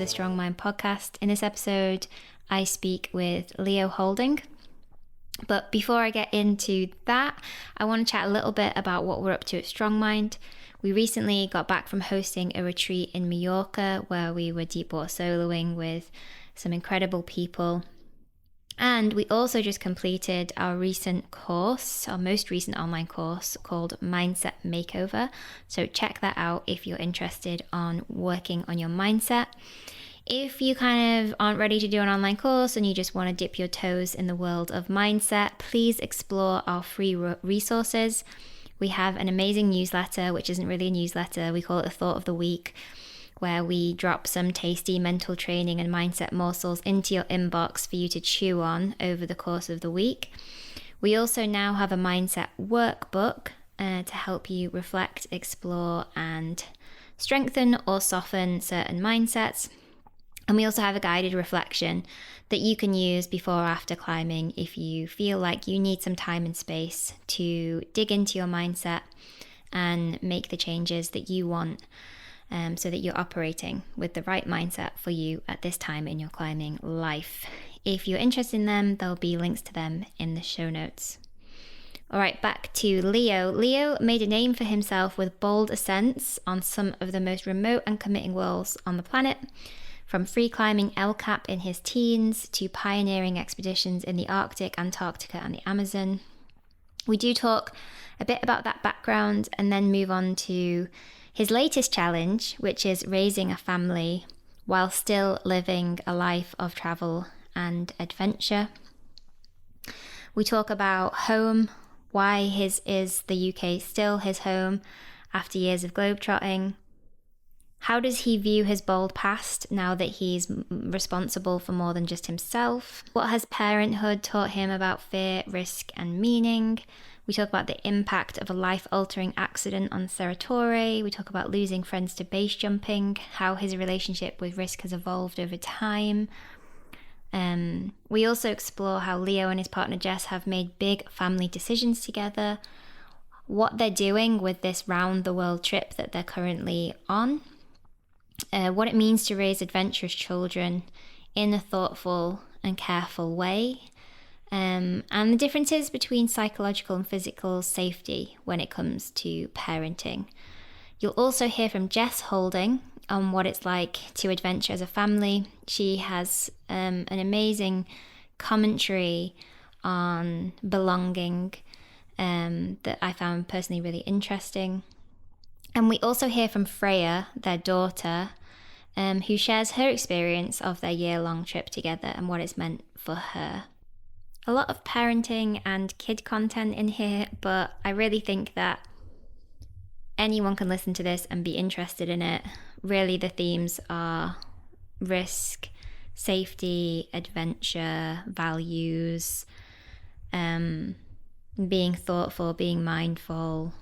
the Strong Mind podcast. In this episode, I speak with Leo Houlding. But before I get into that, I want to chat a little bit about what we're up to at Strong Mind. We recently got back from hosting a retreat in Mallorca where we were deep water soloing with some incredible people. And we also just completed our recent course, our most recent online course called Mindset Makeover. So check that out if you're interested on working on your mindset. If you kind of aren't ready to do an online course and you just want to dip your toes in the world of mindset, please explore our free resources. We have an amazing newsletter, which isn't really a newsletter. We call it the Thought of the Week, where we drop some tasty mental training and mindset morsels into your inbox for you to chew on over the course of the week. We also now have a mindset workbook to help you reflect, explore, and strengthen or soften certain mindsets. And we also have a guided reflection that you can use before or after climbing if you feel like you need some time and space to dig into your mindset and make the changes that you want. So that you're operating with the right mindset for you at this time in your climbing life. If you're interested in them, there'll be links to them in the show notes. All right, back to Leo. Leo made a name for himself with bold ascents on some of the most remote and committing worlds on the planet, from free climbing El Cap in his teens to pioneering expeditions in the Arctic, Antarctica, and the Amazon. We do talk a bit about that background and then move on to his latest challenge, which is raising a family while still living a life of travel and adventure. We talk about home, why is the UK still his home after years of globetrotting. How does he view his bold past now that he's responsible for more than just himself? What has parenthood taught him about fear, risk, and meaning? We talk about the impact of a life-altering accident on Ceratore. We talk about losing friends to base jumping, how his relationship with risk has evolved over time. We also explore how Leo and his partner Jess have made big family decisions together, what they're doing with this round-the-world trip that they're currently on, what it means to raise adventurous children in a thoughtful and careful way, and the differences between psychological and physical safety when it comes to parenting. You'll also hear from Jess Houlding on what it's like to adventure as a family. She has an amazing commentary on belonging that I found personally really interesting. And we also hear from Freya, their daughter, who shares her experience of their year-long trip together and what it's meant for her. A lot of parenting and kid content in here, but I really think that anyone can listen to this and be interested in it. Really, the themes are risk, safety, adventure, values, being thoughtful, being mindful,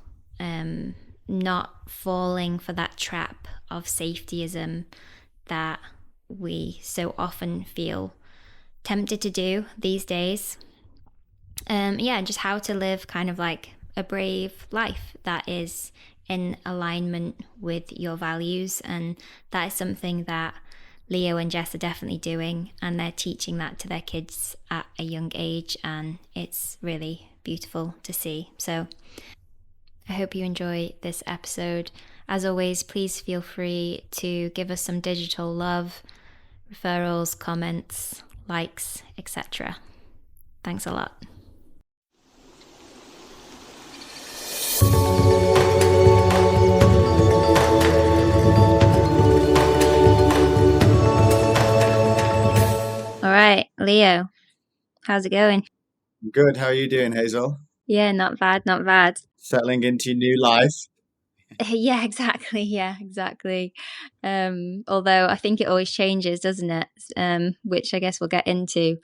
not falling for that trap of safetyism that we so often feel tempted to do these days. Just how to live kind of like a brave life that is in alignment with your values. And that is something that Leo and Jess are definitely doing, and they're teaching that to their kids at a young age, and it's really beautiful to see. So I hope you enjoy this episode. As always, please feel free to give us some digital love, referrals, comments, likes, etc. Thanks a lot. All right, Leo, how's it going? Good. How are you doing, Hazel? Yeah, not bad, not bad. Settling into your new life? Yeah, exactly. Although I think it always changes, doesn't it? Which I guess we'll get into.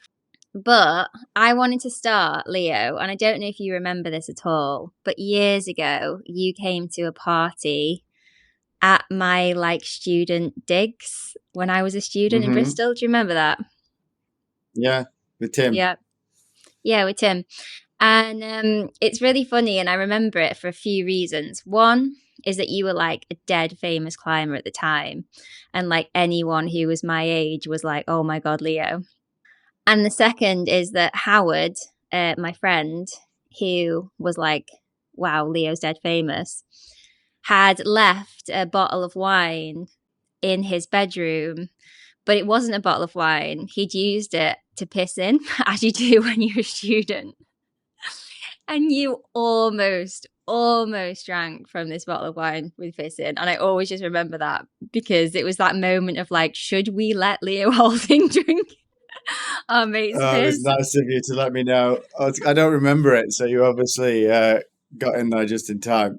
But I wanted to start, Leo, and I don't know if you remember this at all, but years ago, you came to a party at my student digs when I was a student in Bristol. Do you remember that? Yeah, with Tim. Yeah, with Tim. And it's really funny, and I remember it for a few reasons. One, is that you were like a dead famous climber at the time. And like anyone who was my age was like, oh my God, Leo. And the second is that Howard, my friend, who was like, wow, Leo's dead famous, had left a bottle of wine in his bedroom, but it wasn't a bottle of wine. He'd used it to piss in, as you do when you're a student. And you almost drank from this bottle of wine with piss in. And I always just remember that because it was that moment of like, should we let Leo Houlding drink our mate's Oh, it was piss? nice of you to let me know. I don't remember it, so you obviously got in there just in time.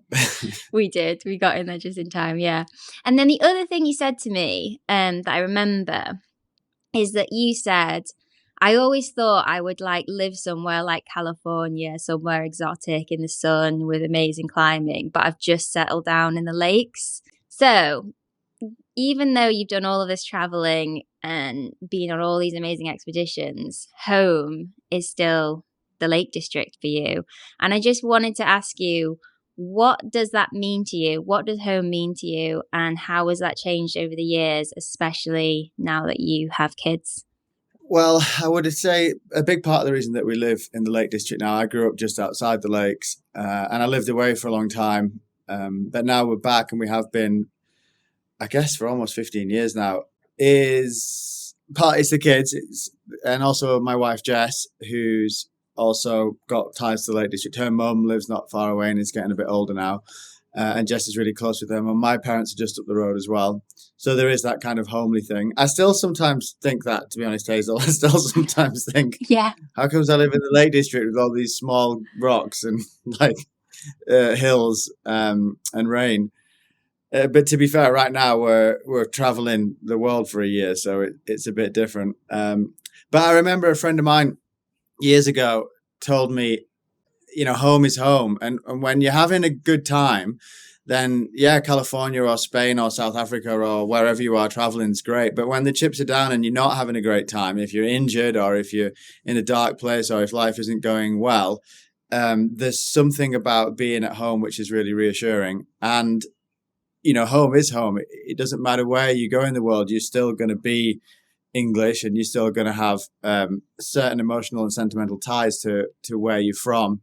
We did. We got in there just in time, yeah. And then the other thing you said to me that I remember is that you said, I always thought I would like live somewhere like California, somewhere exotic in the sun with amazing climbing, but I've just settled down in the lakes. So even though you've done all of this traveling and been on all these amazing expeditions, home is still the Lake District for you. And I just wanted to ask you, what does that mean to you? What does home mean to you? And how has that changed over the years, especially now that you have kids? Well, I would say a big part of the reason that we live in the Lake District now, I grew up just outside the lakes and I lived away for a long time. But now we're back and we have been, I guess, for almost 15 years now, it's the kids and also my wife, Jess, who's also got ties to the Lake District. Her mum lives not far away and is getting a bit older now. And Jess is really close with them. And my parents are just up the road as well. So there is that kind of homely thing. I still sometimes think that, to be honest, Hazel. I still sometimes think, Yeah. how comes I live in the Lake District with all these small rocks and like hills and rain? But to be fair, right now we're traveling the world for a year, so it's a bit different. But I remember a friend of mine years ago told me, home is home. And when you're having a good time, then yeah, California or Spain or South Africa or wherever you are traveling is great. But when the chips are down and you're not having a great time, if you're injured or if you're in a dark place or if life isn't going well, there's something about being at home which is really reassuring. And, home is home. It doesn't matter where you go in the world, you're still going to be English and you're still going to have certain emotional and sentimental ties to where you're from.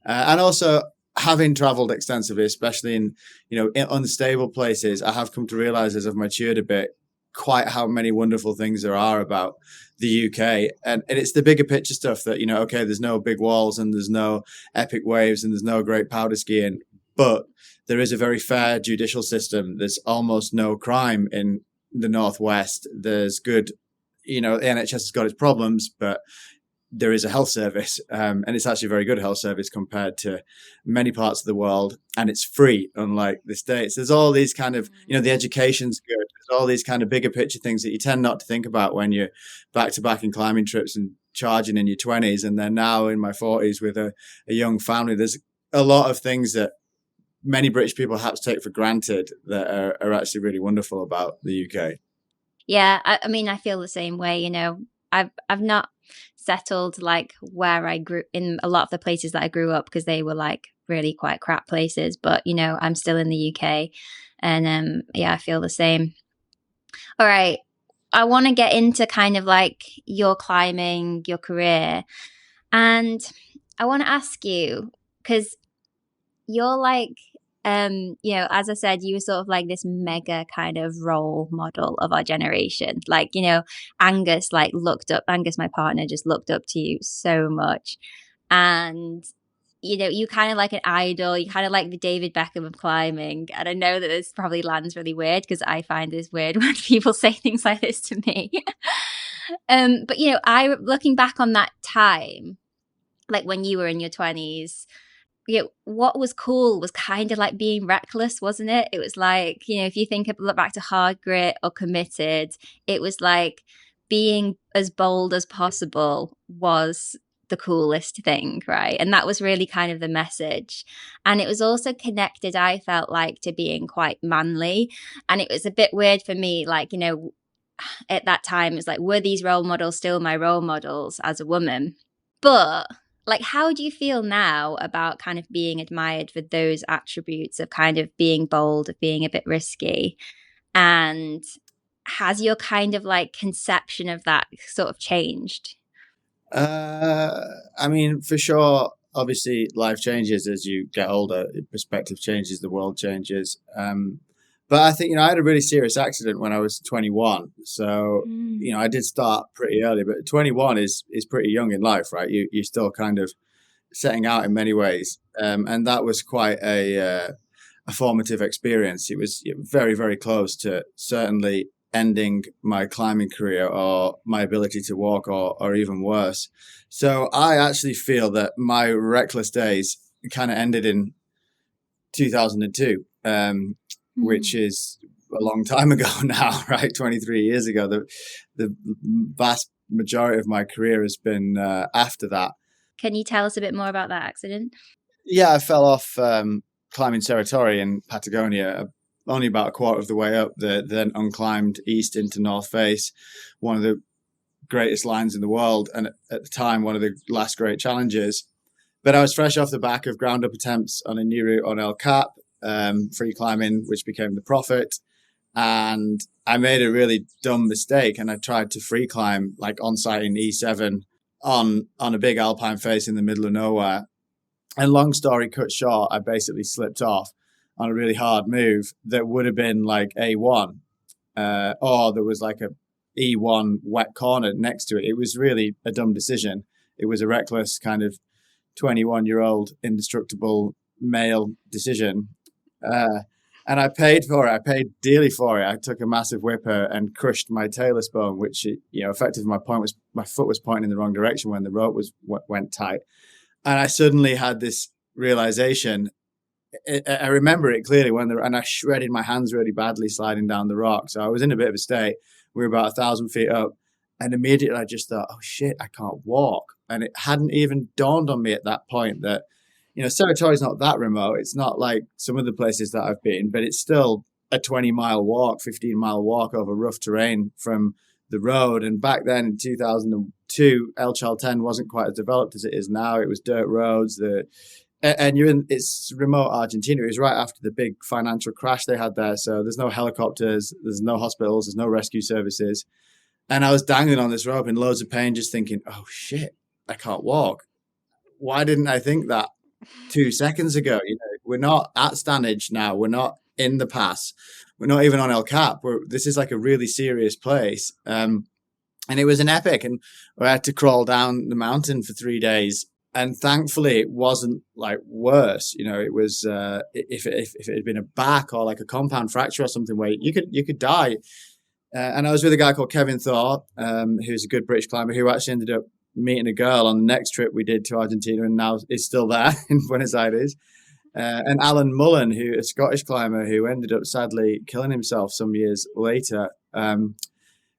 And also, having traveled extensively, especially in unstable places, I have come to realize as I've matured a bit quite how many wonderful things there are about the UK. And it's the bigger picture stuff that, okay, there's no big walls and there's no epic waves and there's no great powder skiing, but there is a very fair judicial system. There's almost no crime in the Northwest. There's good, the NHS has got its problems, but there is a health service, and it's actually a very good health service compared to many parts of the world, and it's free, unlike the States. There's all these kind of, the education's good. There's all these kind of bigger picture things that you tend not to think about when you're back to back in climbing trips and charging in your 20s. And then now in my 40s with a young family, there's a lot of things that many British people perhaps take for granted that are actually really wonderful about the UK. Yeah, I mean, I feel the same way. I've not settled like where I grew in a lot of the places that I grew up because they were like really quite crap places. But I'm still in the UK, and yeah, I feel the same. All right, I want to get into kind of like your climbing, your career, and I want to ask you because you're like as I said, you were sort of like this mega kind of role model of our generation. Like, Angus Angus, my partner, just looked up to you so much. And, you kind of like an idol, you kind of like the David Beckham of climbing. And I know that this probably lands really weird because I find this weird when people say things like this to me. But, I, looking back on that time, like when you were in your 20s, what was cool was kind of like being reckless, wasn't it? It was like, if you look back to Hard Grit or Committed, it was like being as bold as possible was the coolest thing, right? And that was really kind of the message. And it was also connected, I felt like, to being quite manly. And it was a bit weird for me, like, at that time, it's like, were these role models still my role models as a woman? But Like, how do you feel now about kind of being admired for those attributes of kind of being bold, of being a bit risky? And has your kind of like conception of that sort of changed? I mean, for sure, obviously life changes as you get older, perspective changes, the world changes. But I think, I had a really serious accident when I was 21. So, I did start pretty early, but 21 is pretty young in life, right? You're still kind of setting out in many ways. And that was quite a formative experience. It was very, very close to certainly ending my climbing career or my ability to walk, or even worse. So I actually feel that my reckless days kind of ended in 2002, which is a long time ago now, right? 23 years ago. The vast majority of my career has been after that. Can you tell us a bit more about that accident? Yeah, I fell off climbing Serratori in Patagonia, only about a quarter of the way up the then unclimbed east into North Face, one of the greatest lines in the world, and at the time one of the last great challenges. But I was fresh off the back of ground up attempts on a new route on El Cap, free climbing, which became the Prophet. And I made a really dumb mistake, and I tried to free climb like on site in E7 on a big alpine face in the middle of nowhere. And long story cut short, I basically slipped off on a really hard move that would have been like A1, or there was like a E1 wet corner next to it. It was really a dumb decision. It was a reckless kind of 21-year-old indestructible male decision. And I paid for it. I paid dearly for it. I took a massive whipper and crushed my talus bone, which, effectively my foot was pointing in the wrong direction when the rope went tight. And I suddenly had this realization. I remember it clearly and I shredded my hands really badly sliding down the rock. So I was in a bit of a state. We were about 1,000 feet up, and immediately I just thought, oh shit, I can't walk. And it hadn't even dawned on me at that point that, Serratori is not that remote. It's not like some of the places that I've been, but it's still a 20-mile walk, 15-mile walk over rough terrain from the road. And back then in 2002, El Chalten wasn't quite as developed as it is now. It was dirt roads. And it's remote Argentina. It was right after the big financial crash they had there. So there's no helicopters, there's no hospitals, there's no rescue services. And I was dangling on this rope in loads of pain, just thinking, oh shit, I can't walk. Why didn't I think that 2 seconds ago? We're not at Stanage now. We're not in the pass. We're not even on El Cap. This is like a really serious place. And it was an epic. And we had to crawl down the mountain for 3 days. And thankfully, it wasn't like worse. It was if it had been a back or like a compound fracture or something where you could die. And I was with a guy called Kevin Thorpe, who's a good British climber, who actually ended up meeting a girl on the next trip we did to Argentina, and now is still there in Buenos Aires. And Alan Mullen, who a Scottish climber who ended up sadly killing himself some years later.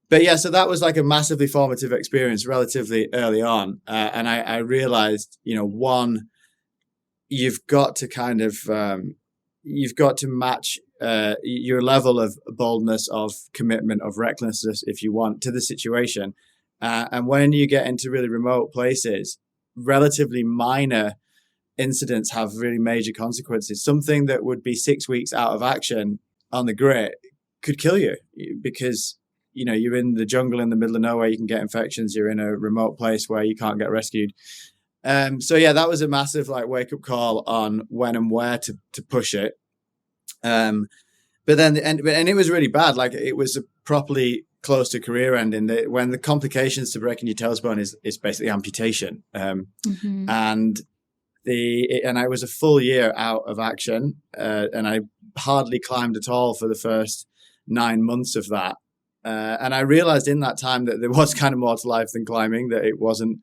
But yeah, so that was like a massively formative experience relatively early on. And I realized, one, you've got to kind of, you've got to match your level of boldness, of commitment, of recklessness, if you want, to the situation. And when you get into really remote places, relatively minor incidents have really major consequences. Something that would be 6 weeks out of action on the grit could kill you because you're in the jungle in the middle of nowhere. You can get infections. You're in a remote place where you can't get rescued. So yeah, that was a massive wake up call on when and where to push it. But then and it was really bad. Like it was a properly close to career ending. When the complications to breaking your talus bone is basically amputation. And I was a full year out of action, and I hardly climbed at all for the first 9 months of that. And I realized in that time that there was kind of more to life than climbing, that it wasn't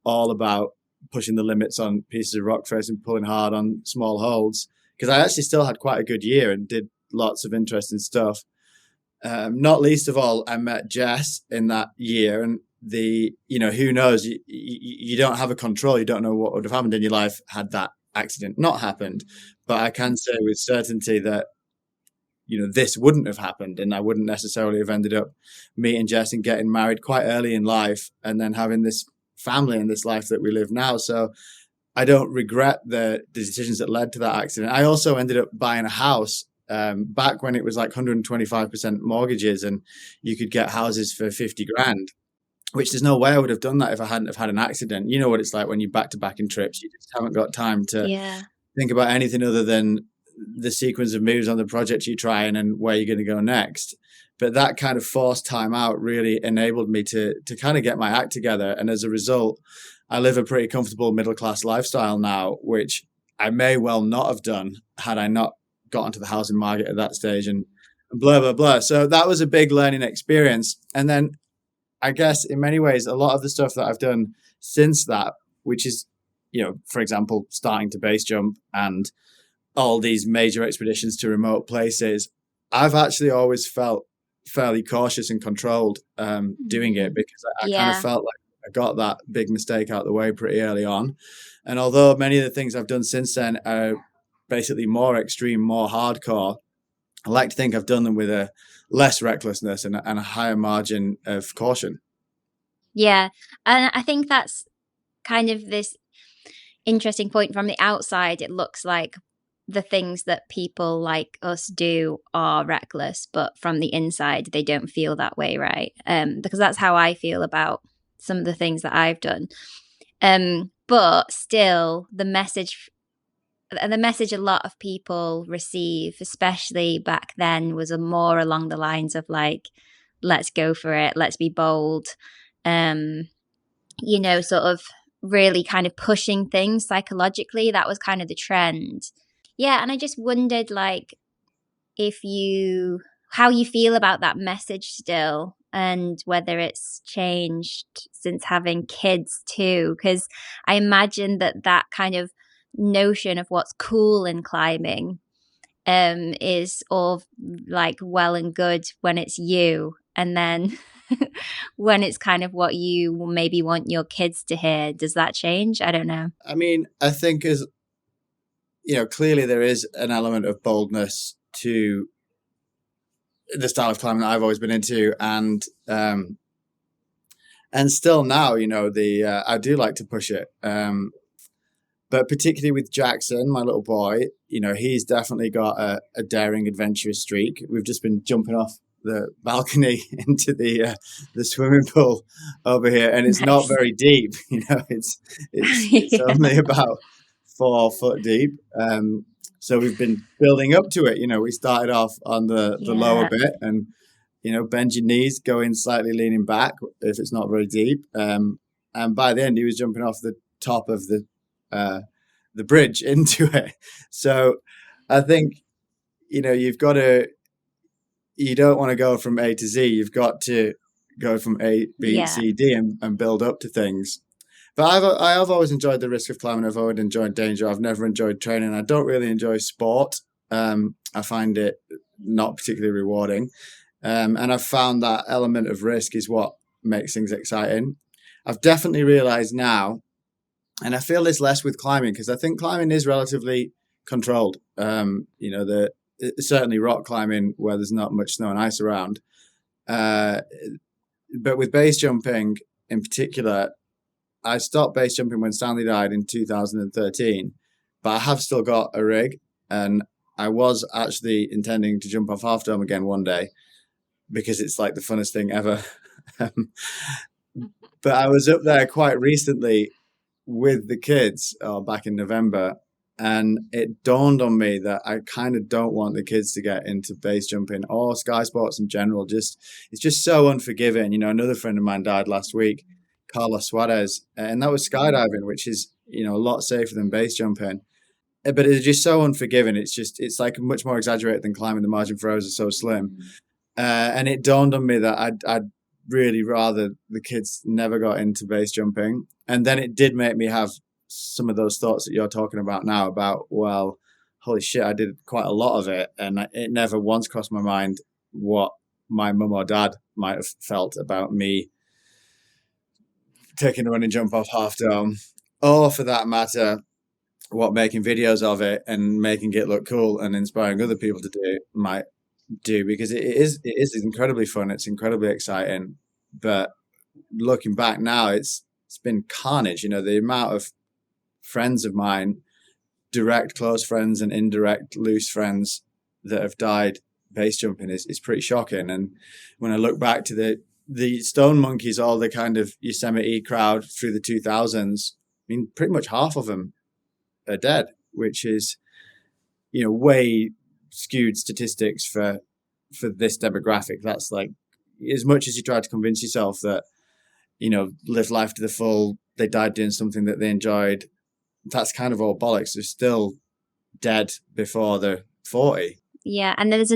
all about pushing the limits on pieces of rock face and pulling hard on small holds, because I actually still had quite a good year and did lots of interesting stuff. Not least of all, I met Jess in that year, and who knows, you don't have a control. You don't know what would have happened in your life had that accident not happened. But I can say with certainty that this wouldn't have happened, and I wouldn't necessarily have ended up meeting Jess and getting married quite early in life, and then having this family and this life that we live now. So I don't regret the decisions that led to that accident. I also ended up buying a house back when it was like 125% mortgages and you could get houses for 50 grand, which there's no way I would have done that if I hadn't have had an accident. You know what it's like when you're back to back in trips. You just haven't got time to Yeah. think about anything other than the sequence of moves on the project you're trying and where you're going to go next. But that kind of forced time out really enabled me to kind of get my act together. And as a result, I live a pretty comfortable middle-class lifestyle now, which I may well not have done had I not got onto the housing market at that stage and blah, blah, blah. So that was a big learning experience. And then I guess in many ways, a lot of the stuff that I've done since that, which is, for example, starting to base jump and all these major expeditions to remote places, I've actually always felt fairly cautious and controlled doing it, because I kind of felt like I got that big mistake out of the way pretty early on. And although many of the things I've done since then are basically more extreme, more hardcore, I like to think I've done them with a less recklessness and a higher margin of caution. Yeah. And I think that's kind of this interesting point. From the outside, it looks like the things that people like us do are reckless, but from the inside, they don't feel that way, right? Because that's how I feel about some of the things that I've done. But still, the message a lot of people receive, especially back then, was more along the lines of like, let's go for it, let's be bold, sort of really kind of pushing things psychologically. That was kind of the trend. Yeah, and I just wondered, like, how you feel about that message still, and whether it's changed since having kids too, because I imagine that kind of notion of what's cool in climbing is all like well and good when it's you, and then when it's kind of what you maybe want your kids to hear, does that change? I don't know. I mean, I think clearly there is an element of boldness to the style of climbing that I've always been into, and still now, I do like to push it. But particularly with Jackson, my little boy, he's definitely got a daring, adventurous streak. We've just been jumping off the balcony into the swimming pool over here, and it's not very deep. It's only about 4 foot deep. So we've been building up to it. We started off on the lower bit, and bend your knees, go in slightly leaning back if it's not very deep. And by the end, he was jumping off the top of the bridge into it. So I think you don't want to go from A to Z. You've got to go from A, B, C, D, and build up to things. But I have always enjoyed the risk of climbing. I've always enjoyed danger. I've never enjoyed training. I don't really enjoy sport. I find it not particularly rewarding. And I've found that element of risk is what makes things exciting. I've definitely realized now, and I feel this less with climbing, because I think climbing is relatively controlled. Certainly rock climbing where there's not much snow and ice around. But with base jumping in particular, I stopped base jumping when Stanley died in 2013, but I have still got a rig, and I was actually intending to jump off Half Dome again one day, because it's like the funnest thing ever. But I was up there quite recently with the kids back in November, and it dawned on me that I kind of don't want the kids to get into base jumping or sky sports in general. It's just so unforgiving. Another friend of mine died last week, Carlos Suarez, and that was skydiving, which is a lot safer than base jumping. But it's just so unforgiving. It's like much more exaggerated than climbing. The margin for errors are so slim. And it dawned on me that I'd really rather the kids never got into base jumping. And then it did make me have some of those thoughts that you're talking about now about, well, holy shit, I did quite a lot of it. And it never once crossed my mind what my mum or dad might have felt about me taking a running jump off Half Dome, or for that matter, what making videos of it and making it look cool and inspiring other people to do might do, because it is incredibly fun. It's incredibly exciting. But looking back now, it's it's been carnage. The amount of friends of mine, direct close friends and indirect loose friends, that have died base jumping is pretty shocking. And when I look back to the stone monkeys, all the kind of Yosemite crowd through the 2000s, I mean, pretty much half of them are dead, which is, way skewed statistics for this demographic. That's like, as much as you try to convince yourself that, live life to the full, they died doing something that they enjoyed, that's kind of all bollocks. They're still dead before they're 40. Yeah, and there's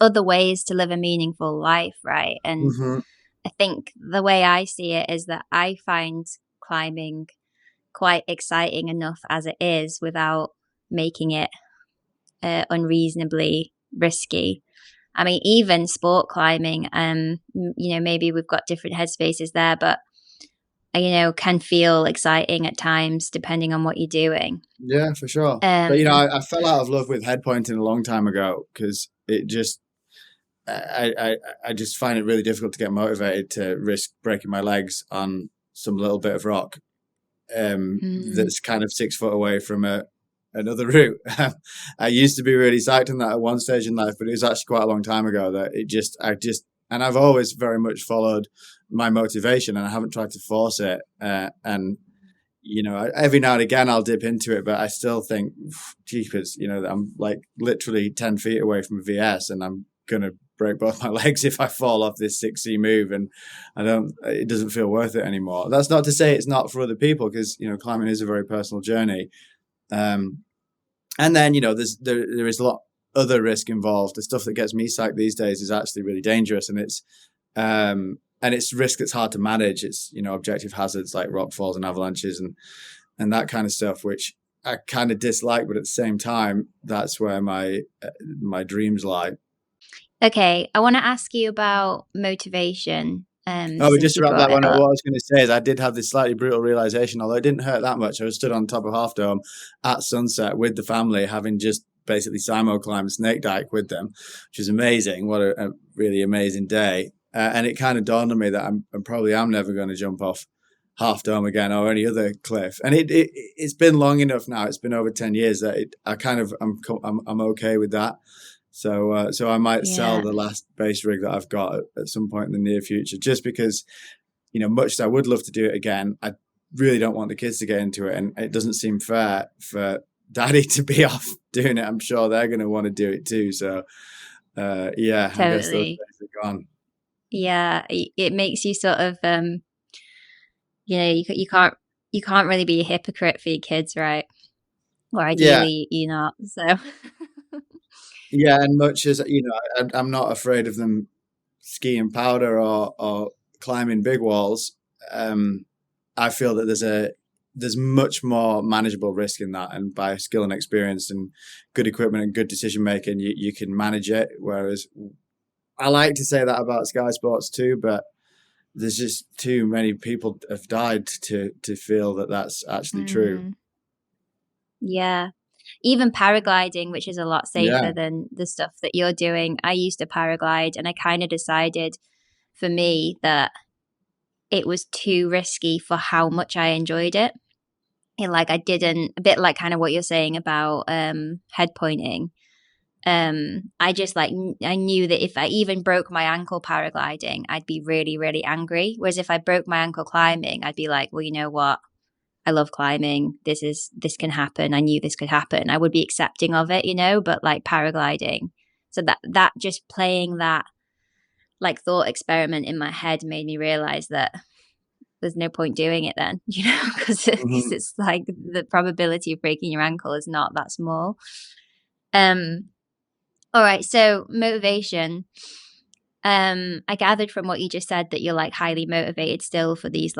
other ways to live a meaningful life, right? And I think the way I see it is that I find climbing quite exciting enough as it is without making it unreasonably risky. I mean, even sport climbing, maybe we've got different headspaces there, but can feel exciting at times depending on what you're doing. Yeah, for sure. But I fell out of love with head pointing a long time ago because it just, I just find it really difficult to get motivated to risk breaking my legs on some little bit of rock that's kind of 6 foot away from another route. I used to be really psyched on that at one stage in life, but it was actually quite a long time ago that and I've always very much followed my motivation, and I haven't tried to force it. And every now and again I'll dip into it, but I still think, jeepers, I'm like literally 10 feet away from a VS, and I'm gonna break both my legs if I fall off this 6C move, and it doesn't feel worth it anymore. That's not to say it's not for other people, because climbing is a very personal journey. And then there is a lot other risk involved. The stuff that gets me psyched these days is actually really dangerous, and it's risk that's hard to manage. It's objective hazards like rock falls and avalanches and that kind of stuff, which I kind of dislike, but at the same time, that's where my dreams lie. Okay, I want to ask you about motivation. Just to wrap that one up, what I was going to say is I did have this slightly brutal realization, although it didn't hurt that much. I was stood on top of Half Dome at sunset with the family, having just basically Simo climbed Snake Dyke with them, which is amazing. What a really amazing day. And it kind of dawned on me that I probably am never going to jump off Half Dome again or any other cliff. And it's been long enough now. It's been over 10 years that I'm okay with that. So I might sell the last base rig that I've got at some point in the near future, just because, much as I would love to do it again, I really don't want the kids to get into it. And it doesn't seem fair for Daddy to be off doing it. I'm sure they're going to want to do it too. So, totally. I guess those days are gone. Yeah, it makes you sort of, you can't really be a hypocrite for your kids, right? Or ideally, you're not. So. Yeah, and much as I'm not afraid of them skiing powder or climbing big walls. I feel that there's much more manageable risk in that, and by skill and experience and good equipment and good decision making, you can manage it. Whereas I like to say that about Sky Sports too, but there's just too many people have died to feel that that's actually true. Yeah. Even paragliding, which is a lot safer than the stuff that you're doing. I used to paraglide, and I kind of decided for me that it was too risky for how much I enjoyed it. And I didn't, a bit like kind of what you're saying about head pointing. I just I knew that if I even broke my ankle paragliding, I'd be really, really angry. Whereas if I broke my ankle climbing, I'd be like, well, you know what? I love climbing. This can happen. I knew this could happen. I would be accepting of it, but paragliding. So that just playing that thought experiment in my head made me realize that there's no point doing it then, because it's the probability of breaking your ankle is not that small. All right. So motivation. I gathered from what you just said that you're highly motivated still for these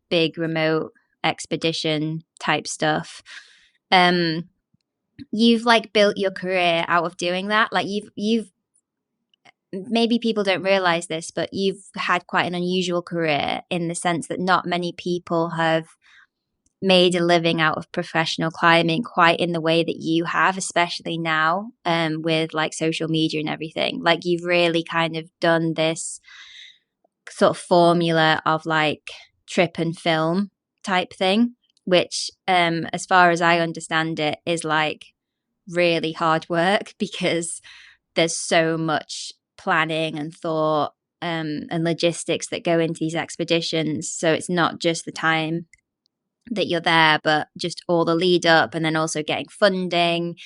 big remote expedition type stuff. You've built your career out of doing that. You've maybe people don't realize this, but you've had quite an unusual career in the sense that not many people have made a living out of professional climbing quite in the way that you have, especially now with social media and everything. You've really kind of done this sort of formula of trip and film type thing, which, as far as I understand it, is like really hard work because there's so much planning and thought, and logistics that go into these expeditions. So it's not just the time that you're there, but just all the lead up, and then also getting funding.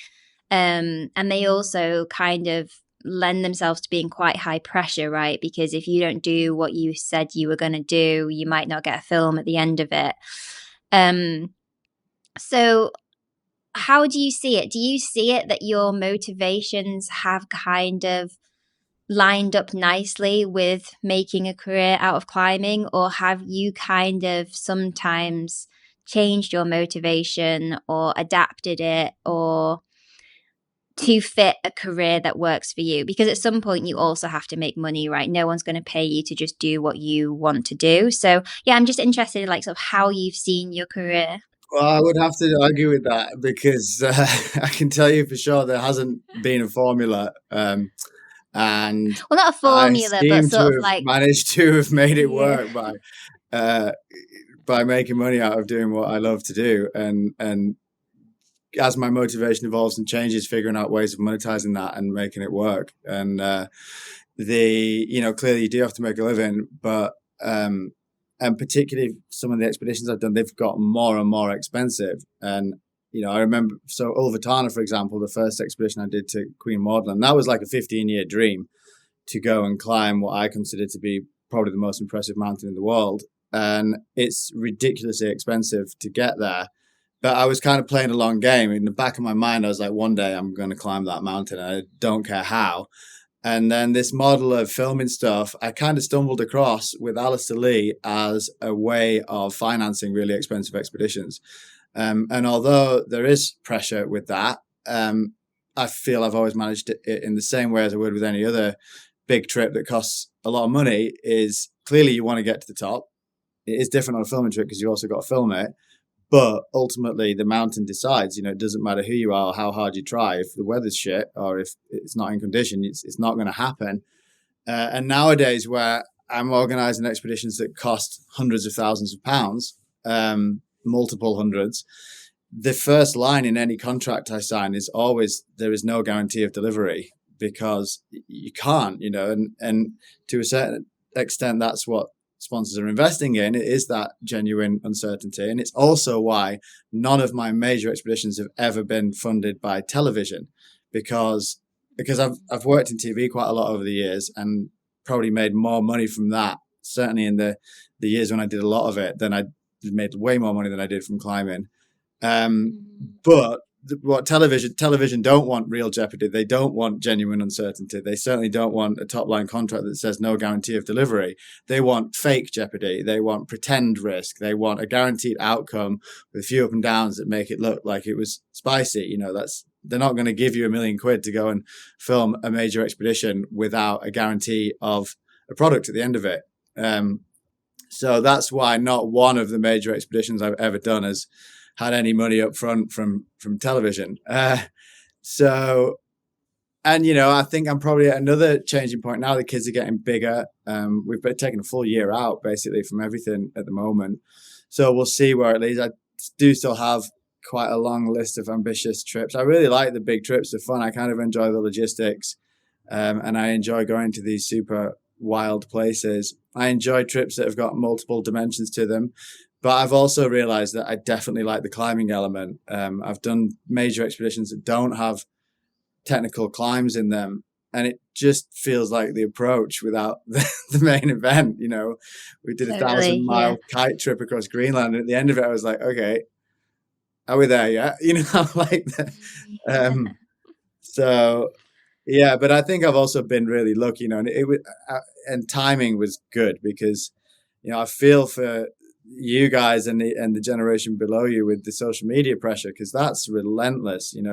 And they also kind of lend themselves to being quite high pressure, right? Because if you don't do what you said you were going to do, you might not get a film at the end of it. So how do you see it? Do you see it that your motivations have kind of lined up nicely with making a career out of climbing, or have you kind of sometimes changed your motivation or adapted it or to fit a career that works for you? Because at some point you also have to make money, right? No one's going to pay you to just do what you want to do. So yeah, I'm just interested in like sort of how you've seen your career. Well, I would have to argue with that because I can tell you for sure there hasn't been a formula. And Well, not a I formula, but seem to sort of have like, managed to have made it yeah. work by making money out of doing what I love to do. And as my motivation evolves and changes, figuring out ways of monetizing that and making it work. And clearly you do have to make a living, but and particularly some of the expeditions I've done, they've got more and more expensive. And I remember, so Ulvatana, for example, the first expedition I did to Queen Maudlin, that was like a 15-year dream to go and climb what I consider to be probably the most impressive mountain in the world. And it's ridiculously expensive to get there. But I was kind of playing a long game. In the back of my mind, I was like, one day I'm going to climb that mountain. And I don't care how. And then this model of filming stuff, I kind of stumbled across with Alistair Lee as a way of financing really expensive expeditions. And although there is pressure with that, I feel I've always managed it in the same way as I would with any other big trip that costs a lot of money. Is clearly you want to get to the top. It is different on a filming trip because you also got to film it. But ultimately, the mountain decides. It doesn't matter who you are or how hard you try. If the weather's shit or if it's not in condition, it's not going to happen. And nowadays, where I'm organising expeditions that cost hundreds of thousands of pounds, multiple hundreds, the first line in any contract I sign is always there is no guarantee of delivery because you can't. And to a certain extent, that's what sponsors are investing in. It is that genuine uncertainty. And it's also why none of my major expeditions have ever been funded by television because I've worked in TV quite a lot over the years and probably made more money from that, certainly in the years when I did a lot of it, than I made way more money than I did from climbing. But what television don't want real jeopardy. They don't want genuine uncertainty. They certainly don't want a top line contract that says no guarantee of delivery. They want fake jeopardy. They want pretend risk. They want a guaranteed outcome with a few up and downs that make it look like it was spicy. They're not going to give you £1 million to go and film a major expedition without a guarantee of a product at the end of it. So that's why not one of the major expeditions I've ever done has had any money up front from television. I think I'm probably at another changing point now. The kids are getting bigger. We've been taking a full year out basically from everything at the moment. So we'll see where it leads. I do still have quite a long list of ambitious trips. I really like the big trips. They're fun. I kind of enjoy the logistics. And I enjoy going to these super wild places. I enjoy trips that have got multiple dimensions to them. But I've also realized that I definitely like the climbing element. I've done major expeditions that don't have technical climbs in them. And it just feels like the approach without the main event. We did a 1,000-mile kite trip across Greenland. And at the end of it, I was like, okay, are we there yet? Like that. So, yeah, but I think I've also been really lucky, and and timing was good because, I feel for you guys and the generation below you with the social media pressure, because that's relentless. It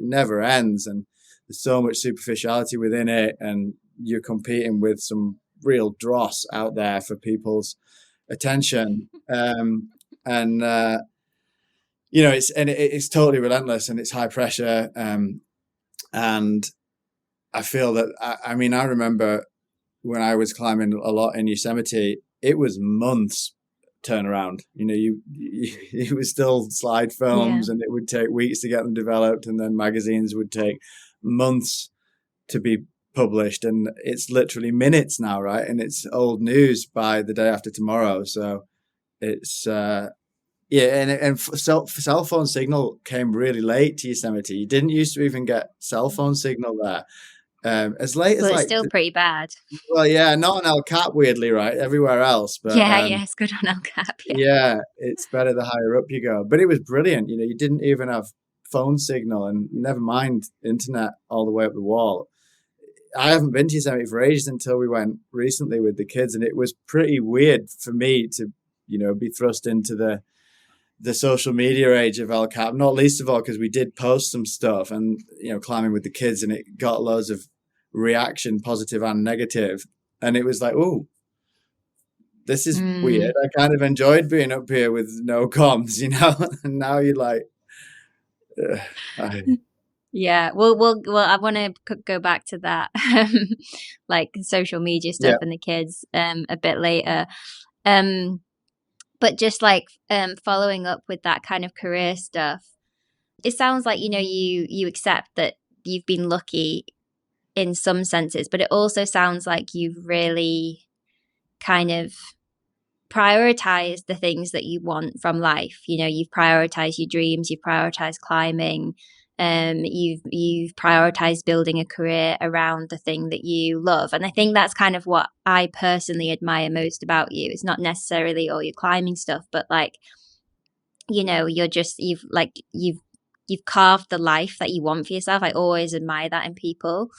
never ends, and there's so much superficiality within it, and you're competing with some real dross out there for people's attention. It's totally relentless and it's high pressure. And I feel that I remember when I was climbing a lot in Yosemite, it was months turnaround. It was still slide Yeah. films, and it would take weeks to get them developed, and then magazines would take months to be published, and it's literally minutes now, right? And it's old news by the day after tomorrow. So it's and cell phone signal came really late to Yosemite. You didn't used to even get cell phone signal there. As late as Well, it's like, still pretty bad. well, yeah, not on El Cap, weirdly, right? Everywhere else, but Yeah, yeah, it's good on El Cap. Yeah. yeah, it's better the higher up you go. But it was brilliant. You didn't even have phone signal, and never mind internet all the way up the wall. I haven't been to Yosemite for ages until we went recently with the kids, and it was pretty weird for me to, be thrust into the social media age of El Cap, not least of all because we did post some stuff and, climbing with the kids, and it got loads of reaction, positive and negative. And it was like, oh, this is weird. I kind of enjoyed being up here with no comms, and now you're like, Yeah, well, I want to go back to that, like social media stuff and the kids, a bit later. But just like following up with that kind of career stuff, it sounds like you accept that you've been lucky in some senses, but it also sounds like you've really kind of prioritized the things that you want from life. You've prioritized your dreams, you've prioritized climbing. You've prioritized building a career around the thing that you love. And I think that's kind of what I personally admire most about you. It's not necessarily all your climbing stuff, but like, you've carved the life that you want for yourself. I always admire that in people.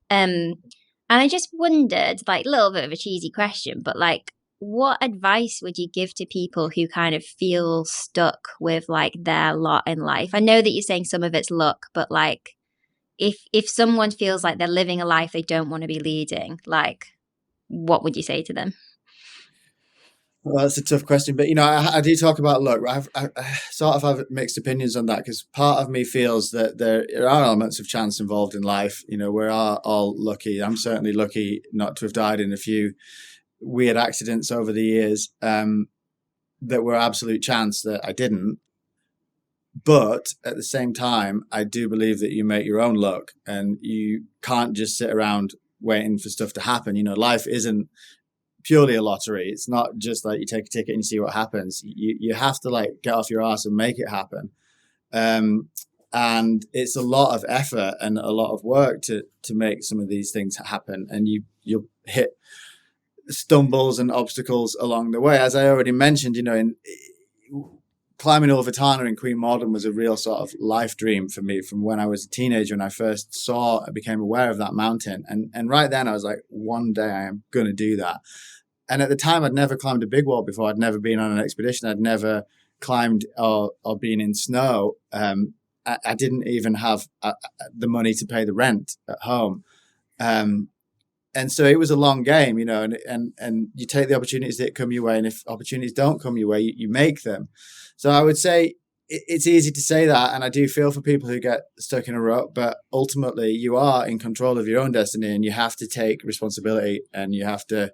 And I just wondered, like, a little bit of a cheesy question, but like, what advice would you give to people who kind of feel stuck with like their lot in life? I know that you're saying some of it's luck, but like if someone feels like they're living a life they don't want to be leading, like what would you say to them? Well, that's a tough question, but I do talk about luck. I sort of have mixed opinions on that because part of me feels that there are elements of chance involved in life. We are all lucky. I'm certainly lucky not to have died in a few weird accidents over the years that were absolute chance that I didn't. But at the same time, I do believe that you make your own luck, and you can't just sit around waiting for stuff to happen. Life isn't purely a lottery. It's not just like you take a ticket and you see what happens. You have to like get off your ass and make it happen. And it's a lot of effort and a lot of work to make some of these things happen. And you'll hit stumbles and obstacles along the way. As I already mentioned, in climbing Ulvatana in Queen Morden was a real sort of life dream for me from when I was a teenager, and I first became aware of that mountain. And right then I was like, one day I am going to do that. And at the time I'd never climbed a big wall before. I'd never been on an expedition. I'd never climbed or been in snow. I didn't even have the money to pay the rent at home. And so it was a long game, and you take the opportunities that come your way. And if opportunities don't come your way, you make them. So I would say it's easy to say that. And I do feel for people who get stuck in a rut, but ultimately you are in control of your own destiny, and you have to take responsibility, and you have to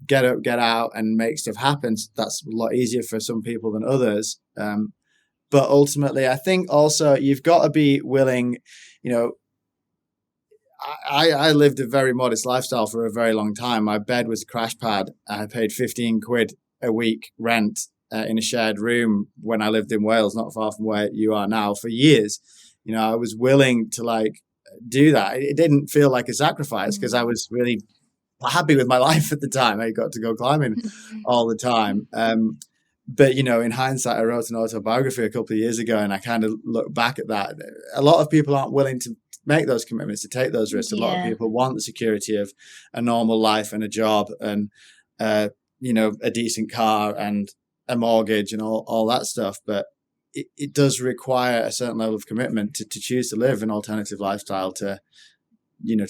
get up, get out and make stuff happen. That's a lot easier for some people than others. But ultimately, I think also you've got to be willing, I lived a very modest lifestyle for a very long time. My bed was a crash pad. I paid 15 quid a week rent in a shared room when I lived in Wales, not far from where you are now, for years. I was willing to like do that. It didn't feel like a sacrifice because I was really happy with my life at the time. I got to go climbing all the time. But, in hindsight, I wrote an autobiography a couple of years ago, and I kind of look back at that. A lot of people aren't willing to make those commitments, to take those risks. A lot of people want the security of a normal life and a job and, a decent car and a mortgage and all that stuff. But it does require a certain level of commitment to choose to live an alternative lifestyle, to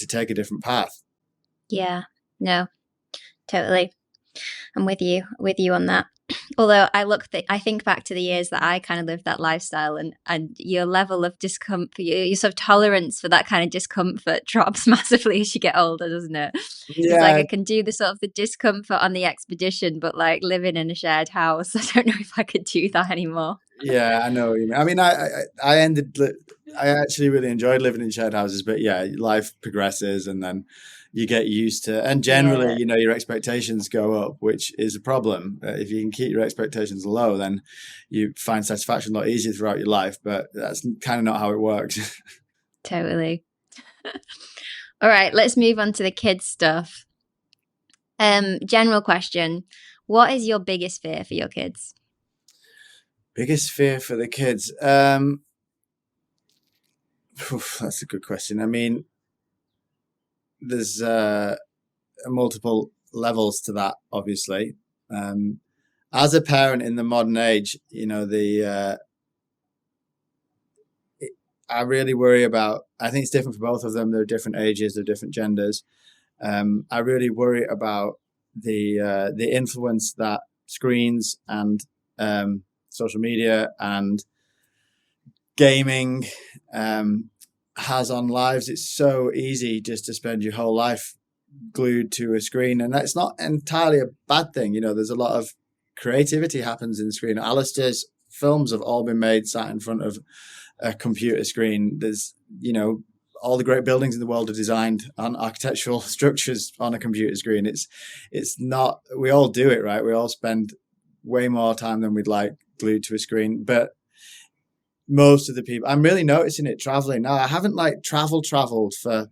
take a different path. Yeah, no, totally. I'm with you on that. Although I think back to the years that I kind of lived that lifestyle, and your level of discomfort, your sort of tolerance for that kind of discomfort drops massively as you get older, doesn't it? It's like Yeah, I can do the sort of the discomfort on the expedition, but like living in a shared house, I don't know if I could do that anymore. yeah, I know what you mean. I mean, I actually really enjoyed living in shared houses, but yeah, life progresses and then you get used to, and generally, Yeah, your expectations go up, which is a problem. If you can keep your expectations low, then you find satisfaction a lot easier throughout your life, but that's kind of not how it works. totally. All right, let's move on to the kids stuff. General question. What is your biggest fear for your kids? Biggest fear for the kids? That's a good question. I mean, there's multiple levels to that, obviously. As a parent in the modern age, I really worry about. I think it's different for both of them. They're different ages, they're different genders. I really worry about the influence that screens and social media and gaming has on lives. It's so easy just to spend your whole life glued to a screen, and that's not entirely a bad thing. There's a lot of creativity happens in the screen. Alistair's films have all been made sat in front of a computer screen. There's all the great buildings in the world are designed on architectural structures on a computer screen. It's not, we all do it, right? We all spend way more time than we'd like glued to a screen, but most of the people, I'm really noticing it traveling now. I haven't like traveled for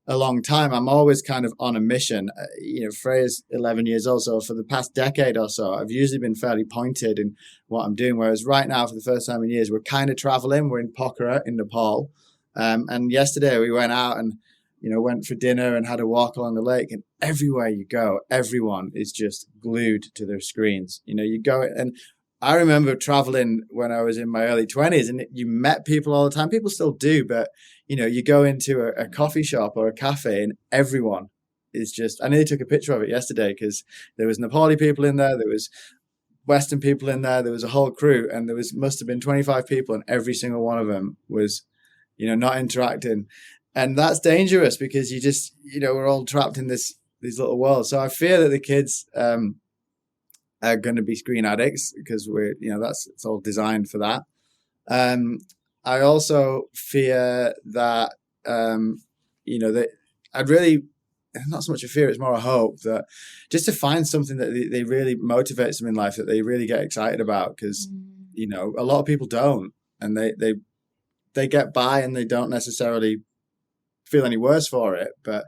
a long time. I'm always kind of on a mission. Freya's 11 years old, so for the past decade or so, I've usually been fairly pointed in what I'm doing. Whereas right now, for the first time in years, we're kind of traveling. We're in Pokhara in Nepal, and yesterday we went out and went for dinner and had a walk along the lake. And everywhere you go, everyone is just glued to their screens. You go and I remember traveling when I was in my early 20s, and you met people all the time. People still do, but you go into a coffee shop or a cafe and everyone is just, I nearly took a picture of it yesterday because there was Nepali people in there, there was Western people in there was a whole crew, and must have been 25 people, and every single one of them was, not interacting. And that's dangerous because you just, we're all trapped in these little worlds. So I fear that the kids are going to be screen addicts because it's all designed for that. I also fear that, that I'd really, not so much a fear, it's more a hope that just to find something that they really motivates them in life, that they really get excited about, because, a lot of people don't, and they get by and they don't necessarily feel any worse for it. But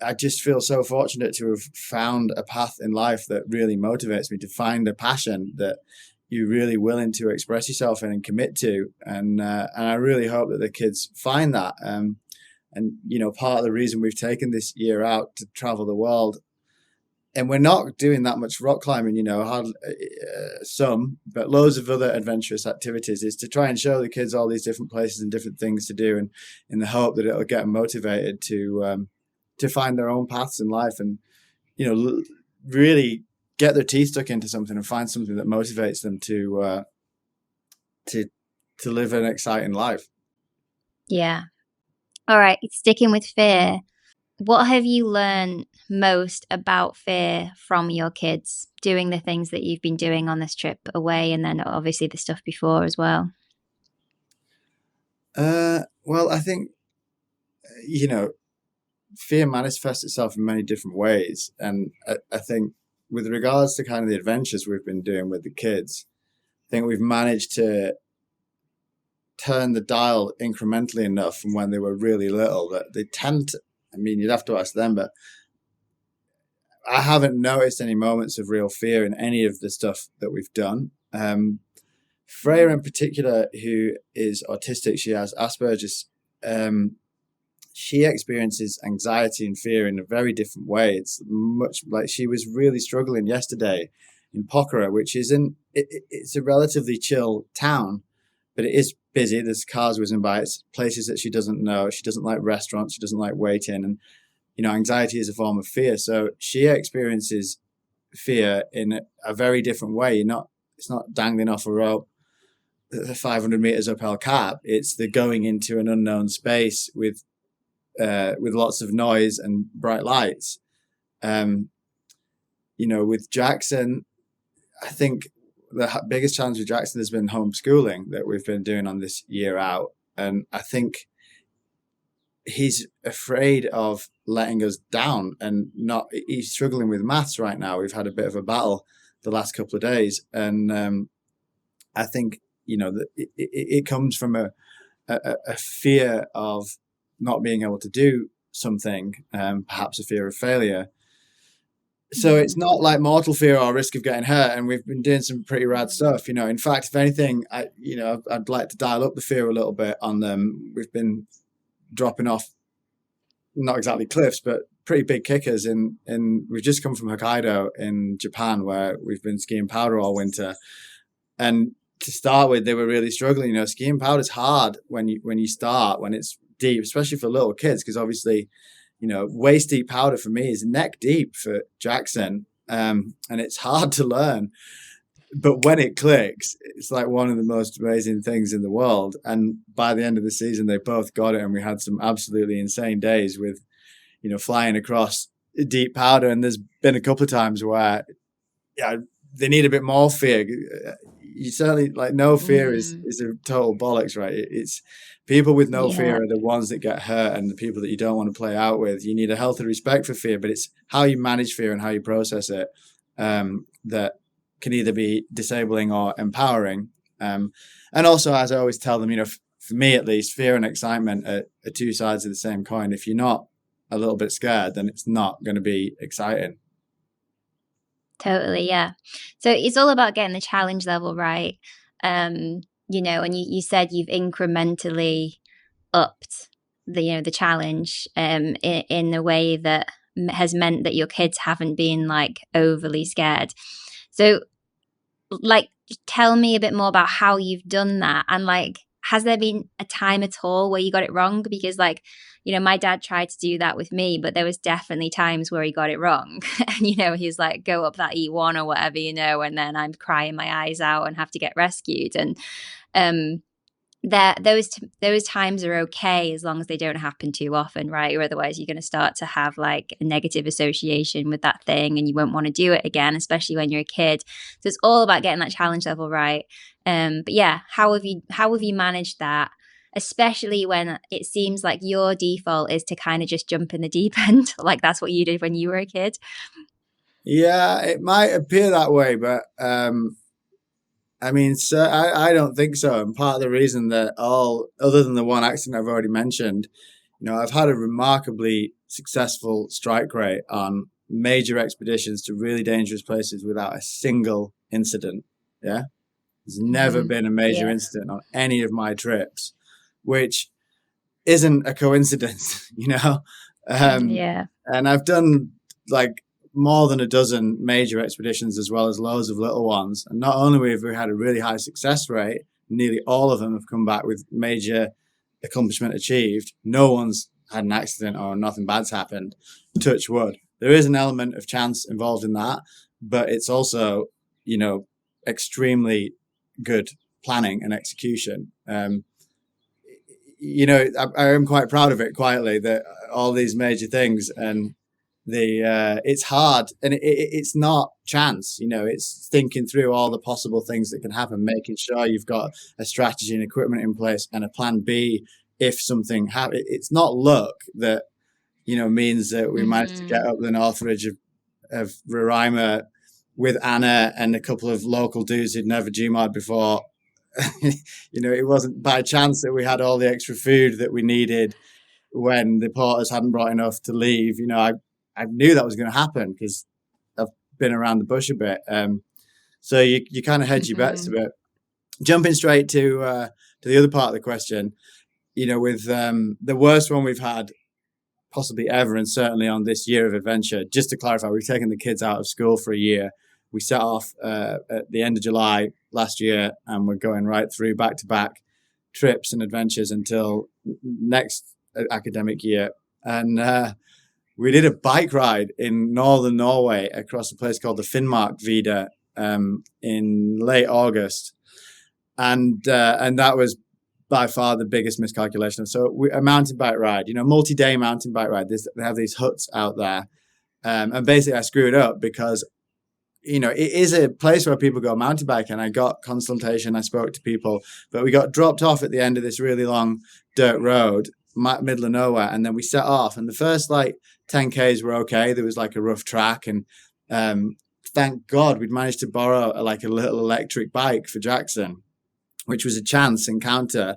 I just feel so fortunate to have found a path in life that really motivates me, to find a passion that you're really willing to express yourself in and commit to. And I really hope that the kids find that. And, part of the reason we've taken this year out to travel the world, and we're not doing that much rock climbing, hardly, some, but loads of other adventurous activities, is to try and show the kids all these different places and different things to do, and in the hope that it'll get them motivated to find their own paths in life, and really get their teeth stuck into something and find something that motivates them to live an exciting life. Yeah. All right. Sticking with fear, what have you learned most about fear from your kids doing the things that you've been doing on this trip away, and then obviously the stuff before as well? Well, I think, fear manifests itself in many different ways. And I think with regards to kind of the adventures we've been doing with the kids, I think we've managed to turn the dial incrementally enough from when they were really little that they tend to, I mean, you'd have to ask them, but I haven't noticed any moments of real fear in any of the stuff that we've done. Freya in particular, who is autistic, she has Asperger's, she experiences anxiety and fear in a very different way. It's much like she was really struggling yesterday in Pokhara, which it's a relatively chill town, but it is busy. There's cars whizzing by. It's places that she doesn't know. She doesn't like restaurants. She doesn't like waiting. And, anxiety is a form of fear. So she experiences fear in a very different way. It's not dangling off a rope 500 meters up El Cap. It's the going into an unknown space with lots of noise and bright lights. With Jackson, I think the biggest challenge with Jackson has been homeschooling that we've been doing on this year out. And I think he's afraid of letting us down, and he's struggling with maths right now. We've had a bit of a battle the last couple of days. And I think, that it comes from a fear of not being able to do something, perhaps a fear of failure. So it's not like mortal fear or risk of getting hurt, and we've been doing some pretty rad stuff. In fact, if anything, I'd like to dial up the fear a little bit on them. We've been dropping off, not exactly cliffs, but pretty big kickers. We've just come from Hokkaido in Japan, where we've been skiing powder all winter. And to start with, they were really struggling. Skiing powder is hard when you start, when it's deep, especially for little kids, because obviously, waist deep powder for me is neck deep for Jackson. And it's hard to learn. But when it clicks, it's like one of the most amazing things in the world. And by the end of the season, they both got it. And we had some absolutely insane days with, flying across deep powder. And there's been a couple of times where they need a bit more fear. You certainly, no fear is a total bollocks, right? It's people with no fear are the ones that get hurt, and the people that you don't want to play out with. You need a healthy respect for fear, but it's how you manage fear and how you process it that can either be disabling or empowering. And also, as I always tell them, for me at least, fear and excitement are two sides of the same coin. If you're not a little bit scared, then it's not going to be exciting. Totally, yeah. So it's all about getting the challenge level right. And you said you've incrementally upped the challenge in a way that has meant that your kids haven't been overly scared. So tell me a bit more about how you've done that, and has there been a time at all where you got it wrong? Because my dad tried to do that with me, but there was definitely times where he got it wrong. And, he was like, go up that E1 or whatever, and then I'm crying my eyes out and have to get rescued. And those times are okay as long as they don't happen too often, right? Or otherwise you're going to start to have a negative association with that thing, and you won't want to do it again, especially when you're a kid. So it's all about getting that challenge level right. But yeah, how have you managed that? Especially when it seems like your default is to kind of just jump in the deep end, that's what you did when you were a kid. Yeah, it might appear that way, but I don't think so. And part of the reason that other than the one accident I've already mentioned, I've had a remarkably successful strike rate on major expeditions to really dangerous places without a single incident. Yeah, there's never been a major incident on any of my trips, which isn't a coincidence, And I've done more than a dozen major expeditions as well as loads of little ones. And not only have we had a really high success rate, nearly all of them have come back with major accomplishment achieved. No one's had an accident or nothing bad's happened. Touch wood. There is an element of chance involved in that, but it's also, extremely good planning and execution. I am quite proud of it quietly, that all these major things, and it's hard, and it's not chance, it's thinking through all the possible things that can happen, making sure you've got a strategy and equipment in place and a plan B if something happens. It's not luck that, means that we managed to get up the North Ridge of Roraima with Anna and a couple of local dudes who'd never GMO'd before. It wasn't by chance that we had all the extra food that we needed when the porters hadn't brought enough to leave. I knew that was going to happen because I've been around the bush a bit. So you kind of hedge your bets a bit. Jumping straight to the other part of the question, with the worst one we've had possibly ever, and certainly on this year of adventure, just to clarify, we've taken the kids out of school for a year. We set off at the end of July last year, and we're going right through back-to-back trips and adventures until next academic year. And we did a bike ride in northern Norway across a place called the Finnmark Vida in late August, and that was by far the biggest miscalculation. So a mountain bike ride, multi-day mountain bike ride. They have these huts out there, and basically I screwed up because it is a place where people go mountain biking. I got consultation, I spoke to people, but we got dropped off at the end of this really long dirt road, middle of nowhere, and then we set off. And the first 10Ks were okay. There was a rough track, and thank God we'd managed to borrow a little electric bike for Jackson, which was a chance encounter.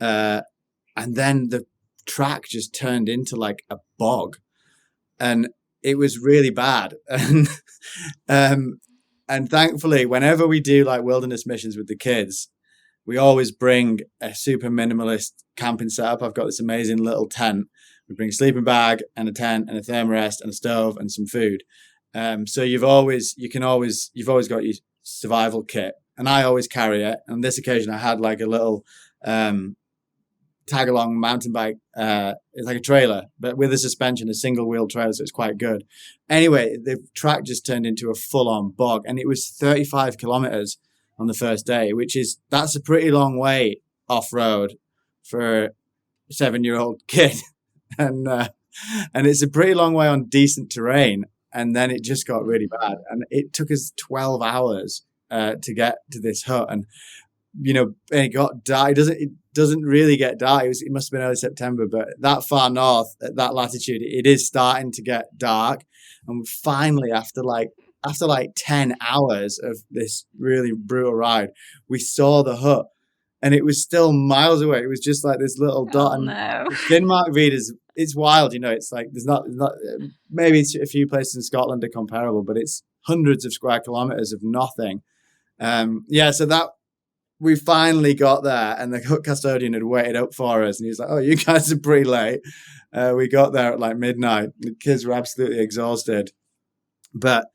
And then the track just turned into a bog, and it was really bad. And thankfully, whenever we do wilderness missions with the kids, we always bring a super minimalist camping setup. I've got this amazing little tent. We bring a sleeping bag and a tent and a thermarest and a stove and some food. So you've always got your survival kit, and I always carry it. On this occasion, I had a little tag along mountain bike. It's like a trailer, but with a suspension, a single wheel trailer, so it's quite good. Anyway, the track just turned into a full on bog, and it was 35 kilometers on the first day, that's a pretty long way off road for a 7-year-old kid. And it's a pretty long way on decent terrain. And then it just got really bad, and it took us 12 hours to get to this hut. And it got dark. It doesn't really get dark. It must have been early September, but that far north at that latitude, it is starting to get dark. And finally, after 10 hours of this really brutal ride, we saw the hut, and it was still miles away. It was just this little dot. And no. Finnmark Vida it's wild. It's there's not maybe a few places in Scotland are comparable, but it's hundreds of square kilometers of nothing. So that we finally got there, and the hut custodian had waited up for us, and he was like, "Oh, you guys are pretty late." We got there at midnight. The kids were absolutely exhausted, but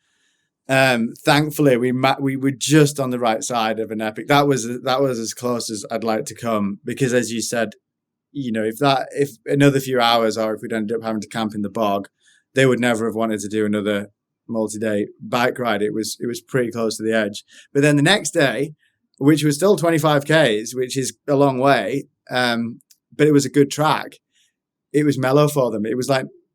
thankfully we were just on the right side of an epic. That was as close as I'd like to come, because as you said, if another few hours, or if we'd ended up having to camp in the bog, they would never have wanted to do another multi-day bike ride. It was pretty close to the edge. But then the next day, which was still 25 Ks, which is a long way, but it was a good track. It was mellow for them. It was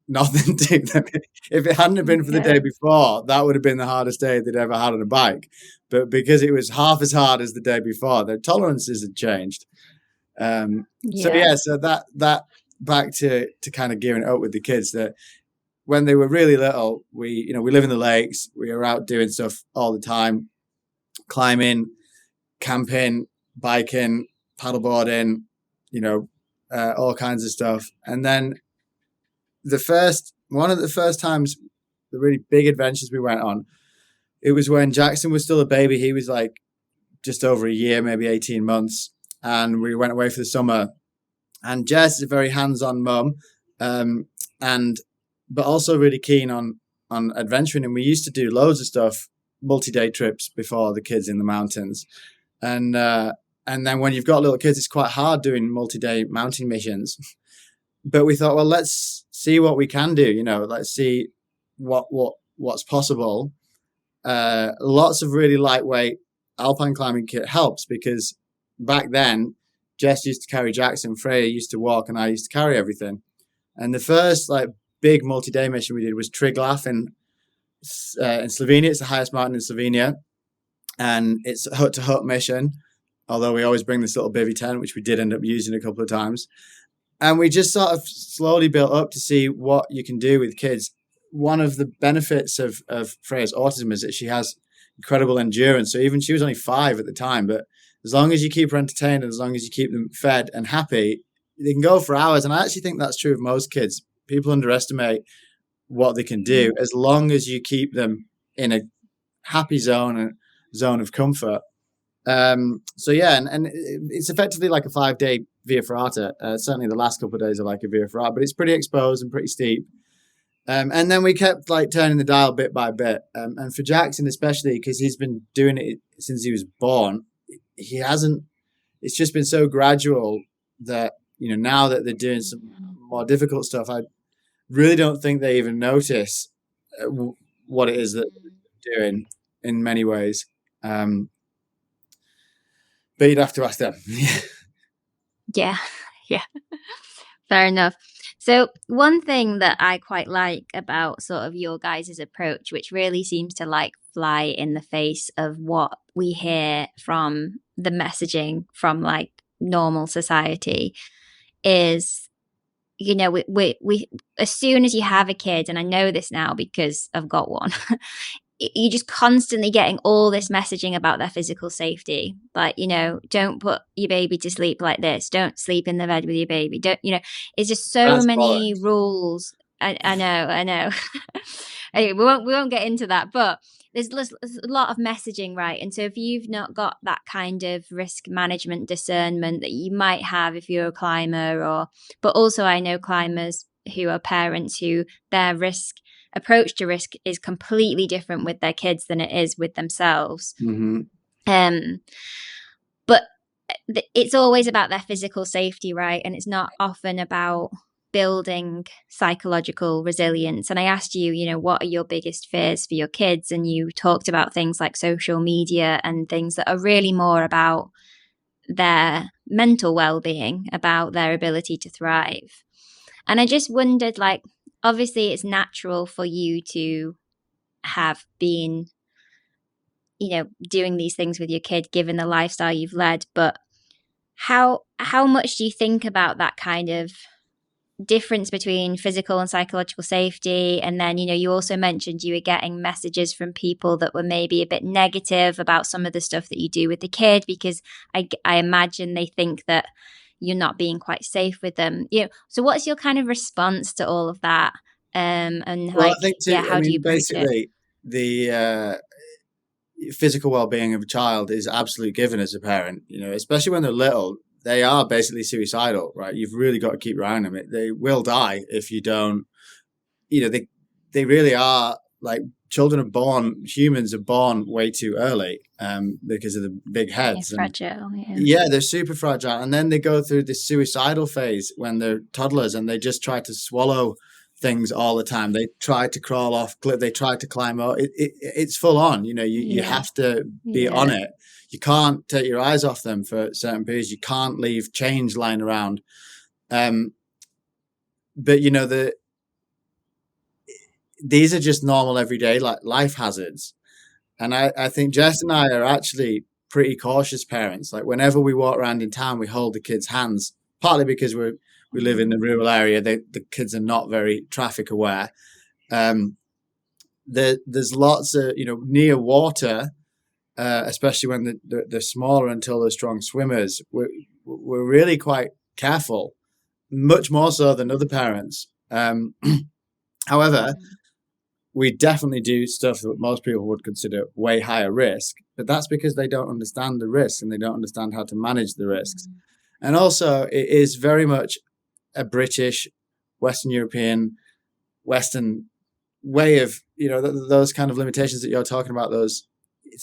nothing to them. If it hadn't have been for the day before, that would have been the hardest day they'd ever had on a bike. But because it was half as hard as the day before, their tolerances had changed. So that back to kind of gearing it up with the kids, that when they were really little, we live in the lakes, we were out doing stuff all the time, climbing, camping, biking, paddleboarding, all kinds of stuff. And then one of the first times, the really big adventures we went on, it was when Jackson was still a baby. He was just over a year, maybe 18 months. And we went away for the summer. And Jess is a very hands-on mum, but also really keen on adventuring. And we used to do loads of stuff, multi-day trips before the kids in the mountains. And then when you've got little kids, it's quite hard doing multi-day mountain missions. But we thought, well, let's see what we can do. Let's see what's possible. Lots of really lightweight alpine climbing kit helps, because back then, Jess used to carry Jackson, Freya used to walk, and I used to carry everything. And the first big multi-day mission we did was Triglav in Slovenia. It's the highest mountain in Slovenia, and it's a hut-to-hut mission, although we always bring this little bivvy tent, which we did end up using a couple of times. And we just sort of slowly built up to see what you can do with kids. One of the benefits of Freya's autism is that she has incredible endurance. So even she was only 5 at the time, but as long as you keep her entertained and as long as you keep them fed and happy, they can go for hours. And I actually think that's true of most kids. People underestimate what they can do as long as you keep them in a happy zone of comfort. And it's effectively like a 5-day Via Ferrata. Certainly the last couple of days are like a Via Ferrata, but it's pretty exposed and pretty steep. And then we kept turning the dial bit by bit. And for Jackson, especially because he's been doing it since he was born, it's just been so gradual that, now that they're doing some more difficult stuff, really don't think they even notice what it is that they're doing in many ways. But you'd have to ask them. Yeah, yeah, fair enough. So, one thing that I quite like about sort of your guys' approach, which really seems to like fly in the face of what we hear from the messaging from like normal society, is we as soon as you have a kid, and I know this now because I've got one, you're just constantly getting all this messaging about their physical safety. Like, don't put your baby to sleep like this. Don't sleep in the bed with your baby. Don't, it's just so That's many bollocks. rules. I know. Anyway, we won't get into that, but there's a lot of messaging, right? And so if you've not got that kind of risk management discernment that you might have if you're a climber, but also I know climbers who are parents who their risk approach to risk is completely different with their kids than it is with themselves. Mm-hmm. But it's always about their physical safety, right? And it's not often about building psychological resilience. And I asked you, what are your biggest fears for your kids? And you talked about things like social media and things that are really more about their mental well-being, about their ability to thrive. And I just wondered, like, obviously it's natural for you to have been, doing these things with your kid, given the lifestyle you've led, but how much do you think about that kind of difference between physical and psychological safety? And then, you also mentioned you were getting messages from people that were maybe a bit negative about some of the stuff that you do with the kid, because I imagine they think that you're not being quite safe with them. So what's your kind of response to all of that? And Well, I like, think yeah, how do you approach it? basically the physical well-being of a child is absolutely given as a parent, especially when they're little. They are basically suicidal, right? You've really got to keep your eye on them. They will die if you don't. They really are, like, humans are born way too early because of the big Yeah, heads. And fragile. Yeah. yeah, they're super fragile. And then they go through this suicidal phase when they're toddlers, and they just try to swallow things all the time. They try to crawl off cliff. They try to climb up. It's full on. You Yeah. have to be on it. You can't take your eyes off them for certain periods. You can't leave change lying around. But these are just normal everyday life hazards. And I think Jess and I are actually pretty cautious parents. Like, whenever we walk around in town, we hold the kids' hands, partly because we live in the rural area. The kids are not very traffic aware. There's lots of, near water, especially when they're smaller until they're strong swimmers. We're really quite careful, much more so than other parents. However, we definitely do stuff that most people would consider way higher risk, but that's because they don't understand the risks and they don't understand how to manage the risks. And also, it is very much a British, Western European, Western way of, those kind of limitations that you're talking about. It's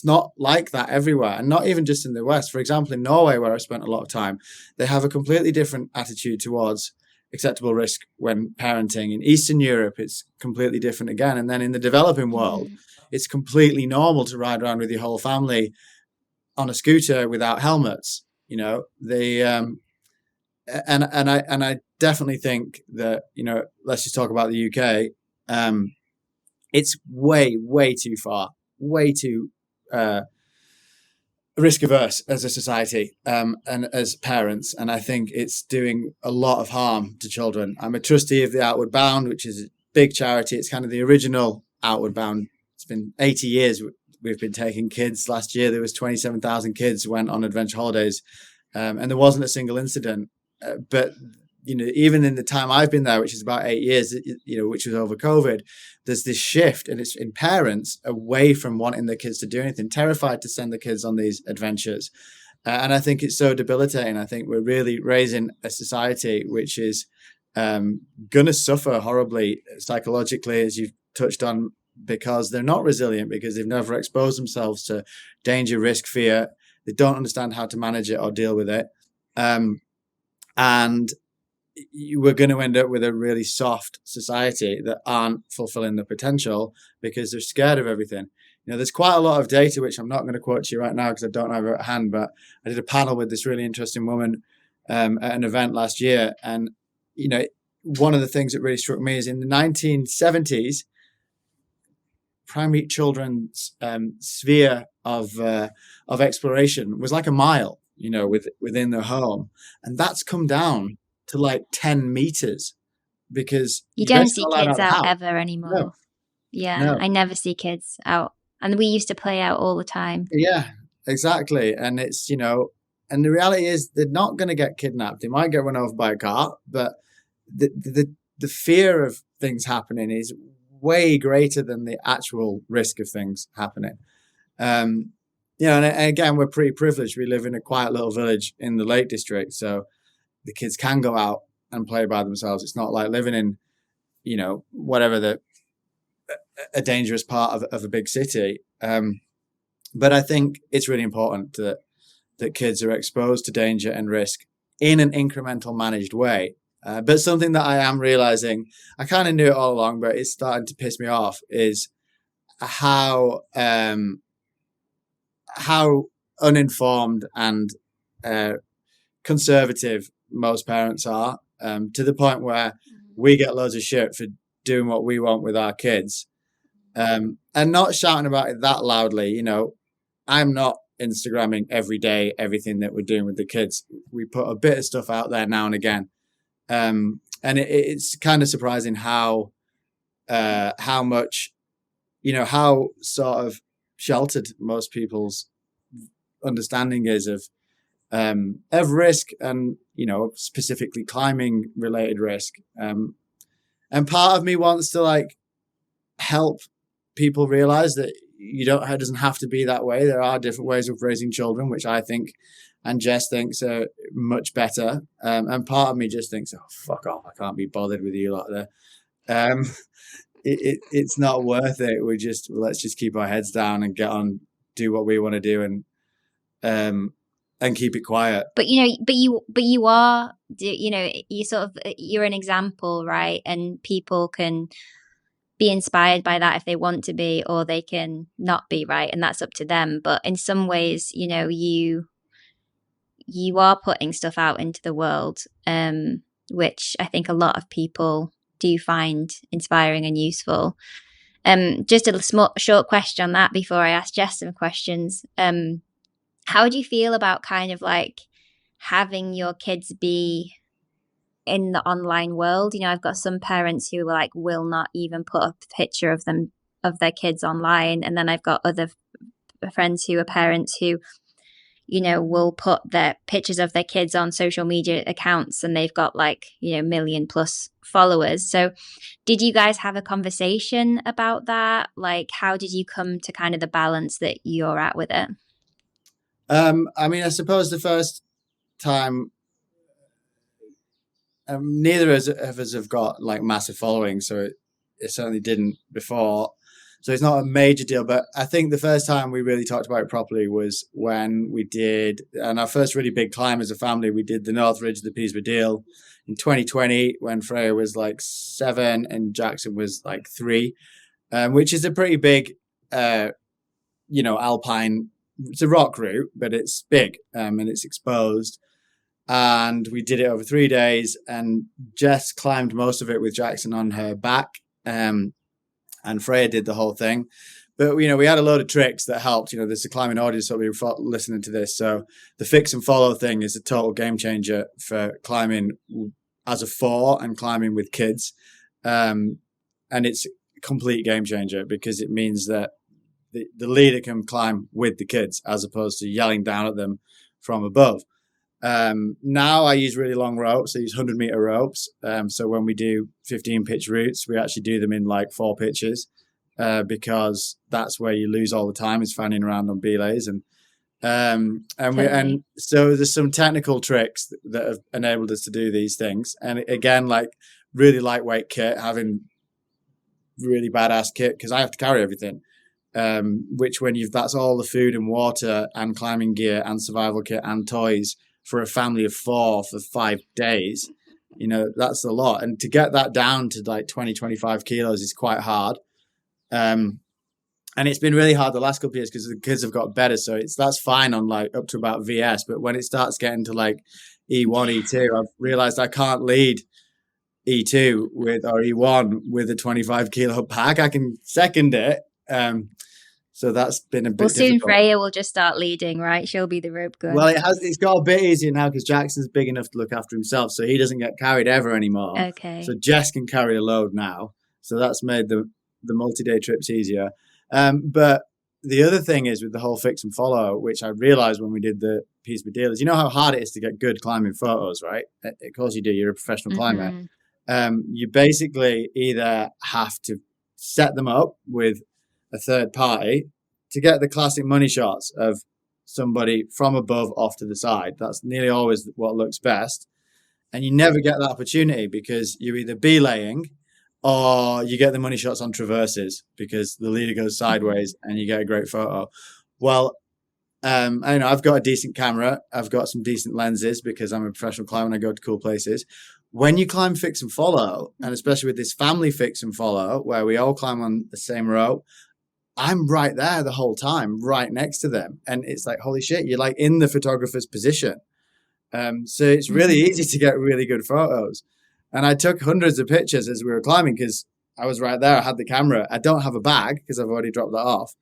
not like that everywhere, and not even just in the West. For example, in Norway, where I spent a lot of time, they have a completely different attitude towards acceptable risk when parenting. In Eastern Europe, it's completely different again. And then in the developing world, it's completely normal to ride around with your whole family on a scooter without helmets. They and I definitely think that, let's just talk about the UK. It's way too far, way too risk averse as a society, and as parents. And I think it's doing a lot of harm to children. I'm a trustee of the Outward Bound, which is a big charity. It's kind of the original Outward Bound. It's been 80 years we've been taking kids. Last year there was 27,000 kids went on adventure holidays, and there wasn't a single incident. But even in the time I've been there, which is about 8 years, which was over COVID, there's this shift, and it's in parents away from wanting their kids to do anything, terrified to send the kids on these adventures. And I think it's so debilitating. I think we're really raising a society which is going to suffer horribly psychologically, as you've touched on, because they're not resilient, because they've never exposed themselves to danger, risk, fear. They don't understand how to manage it or deal with it. And we're going to end up with a really soft society that aren't fulfilling the potential because they're scared of everything. There's quite a lot of data, which I'm not going to quote to you right now because I don't have it at hand, but I did a panel with this really interesting woman at an event last year. And, one of the things that really struck me is in the 1970s, primary children's sphere of exploration was like a mile, within their home. And that's come down to like 10 meters because you you're don't basically see not allowed kids out the out house. ever anymore. No. I never see kids out, and we used to play out all the time. Yeah, exactly. And it's, and the reality is they're not going to get kidnapped. They might get run over by a car, but the fear of things happening is way greater than the actual risk of things happening. And again, we're pretty privileged. We live in a quiet little village in the Lake District, so the kids can go out and play by themselves. It's not like living in, whatever a dangerous part of a big city. But I think it's really important that kids are exposed to danger and risk in an incremental, managed way. But something that I am realizing, I kind of knew it all along, but it's starting to piss me off, is how uninformed and conservative most parents are, to the point where we get loads of shit for doing what we want with our kids, and not shouting about it that loudly. I'm not Instagramming every day everything that we're doing with the kids. We put a bit of stuff out there now and again, and it's kind of surprising how much, how sort of sheltered most people's understanding is of risk, and specifically climbing related risk. And part of me wants to help people realize that it doesn't have to be that way. There are different ways of raising children, which I think and Jess thinks are much better. And part of me just thinks, oh, fuck off, I can't be bothered with you like that. It's not worth it. Let's just keep our heads down and get on, do what we want to do, and keep it quiet. But you are, you're an example, right? And people can be inspired by that if they want to be, or they can not be, right? And that's up to them. But in some ways, you are putting stuff out into the world, which I think a lot of people do find inspiring and useful. Just a short question on that before I ask Jess some questions. How do you feel about kind of having your kids be in the online world? I've got some parents who will not even put a picture of their kids online, and then I've got other friends who are parents who will put their pictures of their kids on social media accounts, and they've got million plus followers. So did you guys have a conversation about that? How did you come to kind of the balance that you're at with it? I suppose the first time, neither of us have got massive following, so it certainly didn't before. So it's not a major deal, but I think the first time we really talked about it properly was when we did, and our first really big climb as a family, we did the North Ridge of the Peasby Deal in 2020 when Freya was 7 and Jackson was 3, which is a pretty big, alpine. It's a rock route, but it's big, and it's exposed. And we did it over 3 days, and Jess climbed most of it with Jackson on her back. And Freya did the whole thing. But, we had a load of tricks that helped. There's a climbing audience that we were listening to this. So the fix and follow thing is a total game changer for climbing as a 4 and climbing with kids. And it's a complete game changer because it means that the leader can climb with the kids as opposed to yelling down at them from above. Now I use really long ropes. I use 100-meter ropes. So when we do 15 pitch routes, we actually do them in 4 pitches, because that's where you lose all the time is fanning around on belays. And so there's some technical tricks that have enabled us to do these things. And again, really lightweight kit, having really badass kit, because I have to carry everything. Which that's all the food and water and climbing gear and survival kit and toys for a family of 4 for 5 days. that's a lot. And to get that down to like 20, 25 kilos is quite hard. And it's been really hard the last couple of years because the kids have got better. So that's fine on like up to about VS. But when it starts getting to like E1, E2, I've realized I can't lead E2 or E1 with a 25 kilo pack. I can second it. So that's been a bit soon difficult. Freya will just start leading, right? She'll be the rope gun. Well, it's got a bit easier now because Jackson's big enough to look after himself, so he doesn't get carried ever anymore. Okay. So Jess can carry a load now. So that's made the multi-day trips easier. But the other thing is with the whole fix and follow, which I realized when we did the piece with dealers, you know how hard it is to get good climbing photos, right? Of course you do. You're a professional climber. You basically either have to set them up with a third party to get the classic money shots of somebody from above off to the side. That's nearly always what looks best. And you never get that opportunity because you're either belaying or you get the money shots on traverses because the leader goes sideways and you get a great photo. Well, I know I've got a decent camera. I've got some decent lenses because I'm a professional climber and I go to cool places. When you climb fix and follow, and especially with this family fix and follow where we all climb on the same rope, I'm right there the whole time, right next to them. And it's like, holy shit, you're like in the photographer's position. So it's really easy to get really good photos. And I took hundreds of pictures as we were climbing because I was right there. I had the camera. I don't have a bag because I've already dropped that off.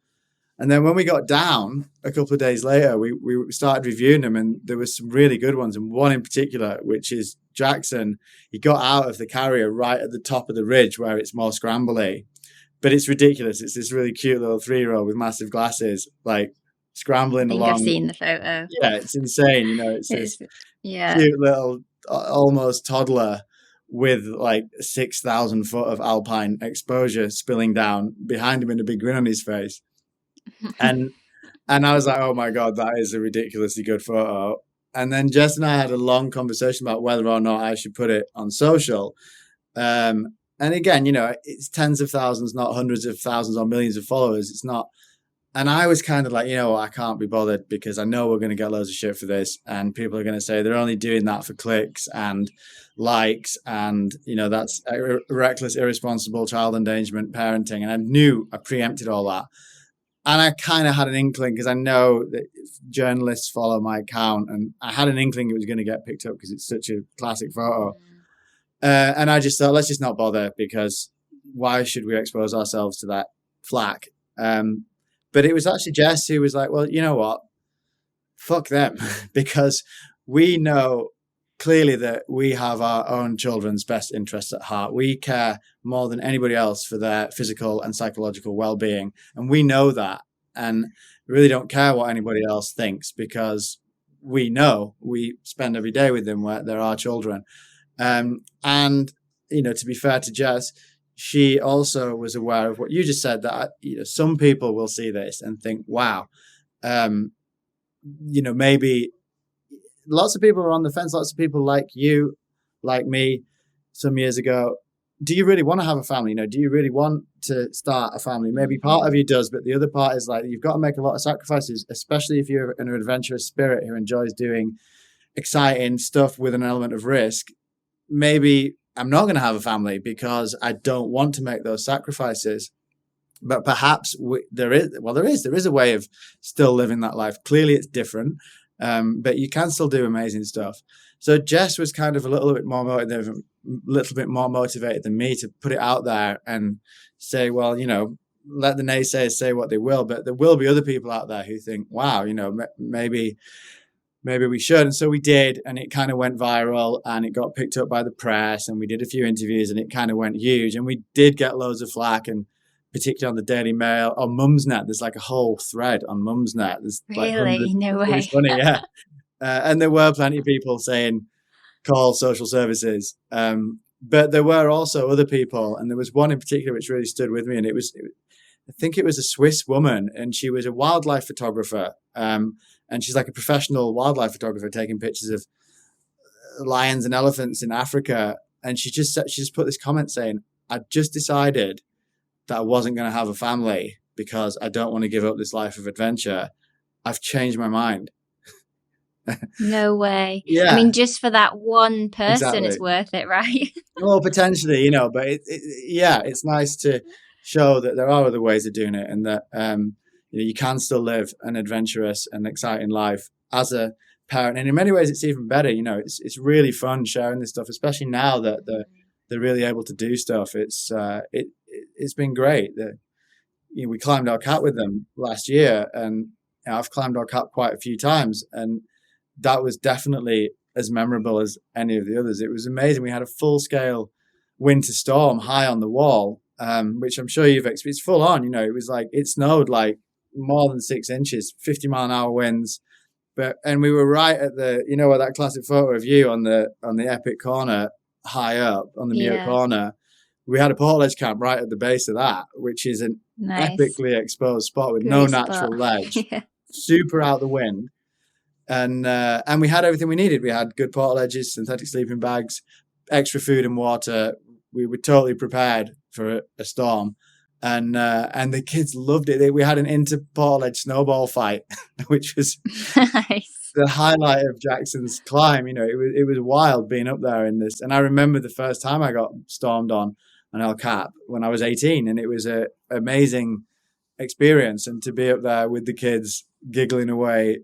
And then when we got down a couple of days later, we started reviewing them and there was some really good ones. And one in particular, which is Jackson, he got out of the carrier right at the top of the ridge where it's more scrambly. But it's ridiculous. It's this really cute little 3-year-old with massive glasses, like scrambling along. I've seen the photo. Yeah, it's insane. It's this cute little, almost toddler with like 6,000 foot of alpine exposure spilling down behind him and a big grin on his face. And I was like, oh my God, that is a ridiculously good photo. And then Jess and I had a long conversation about whether or not I should put it on social. And again, it's tens of thousands, not hundreds of thousands or millions of followers. It's not. And I was kind of like, I can't be bothered because I know we're going to get loads of shit for this. And people are going to say they're only doing that for clicks and likes. And, that's reckless, irresponsible child endangerment parenting. And I preempted all that. And I kind of had an inkling because I know that journalists follow my account. And I had an inkling it was going to get picked up because it's such a classic photo. And I just thought, let's just not bother because why should we expose ourselves to that flack? But it was actually Jess who was like, well, you know what? Fuck them. Because we know clearly that we have our own children's best interests at heart. We care more than anybody else for their physical and psychological well-being. And we know that. And really don't care what anybody else thinks because we know we spend every day with them where they're our children. And, to be fair to Jess, she also was aware of what you just said, that, some people will see this and think, wow, maybe lots of people are on the fence. Lots of people like you, like me some years ago. Do you really want to have a family? Do you really want to start a family? Maybe part of you does, but the other part is like, you've got to make a lot of sacrifices, especially if you're an adventurous spirit who enjoys doing exciting stuff with an element of risk. Maybe I'm not going to have a family because I don't want to make those sacrifices. But perhaps there is a way of still living that life. Clearly it's different, but you can still do amazing stuff. So Jess was kind of a little bit more motivated than me to put it out there and say, well, let the naysayers say what they will, but there will be other people out there who think, wow, maybe we should. And so we did, and it kind of went viral and it got picked up by the press and we did a few interviews and it kind of went huge. And we did get loads of flack, and particularly on the Daily Mail or Mumsnet. There's like a whole thread on Mumsnet. There's really? No way. It's funny, yeah. And there were plenty of people saying, call social services. But there were also other people, and there was one in particular which really stood with me, and I think it was a Swiss woman, and she was a wildlife photographer. And she's like a professional wildlife photographer taking pictures of lions and elephants in Africa. And she just put this comment saying, I just decided that I wasn't going to have a family because I don't want to give up this life of adventure. I've changed my mind. No way. Yeah, I mean, just for that one person, exactly. it's worth it, right? Well, potentially, but yeah, it's nice to show that there are other ways of doing it, and that you can still live an adventurous and exciting life as a parent. And in many ways, it's even better. It's really fun sharing this stuff, especially now that they're really able to do stuff. It's been great. We climbed our cat with them last year, and I've climbed our cat quite a few times, and that was definitely as memorable as any of the others. It was amazing. We had a full scale winter storm high on the wall, which I'm sure you've experienced. Full on, it was like it snowed like more than 6 inches, 50-mile-an-hour winds. And we were right at the, where that classic photo of you on the epic corner, high up on the Muir Yeah. corner. We had a portage camp right at the base of that, which is an Nice. epically exposed spot with Great no spot. natural ledge, Yeah. super out the wind. And we had everything we needed. We had good portal edges, synthetic sleeping bags, extra food and water. We were totally prepared for a storm, and the kids loved it. We had an inter-portal edge snowball fight, which was Nice. the highlight of Jackson's climb. It was wild being up there in this. And I remember the first time I got stormed on an El Cap when I was 18, and it was an amazing experience. And to be up there with the kids giggling away,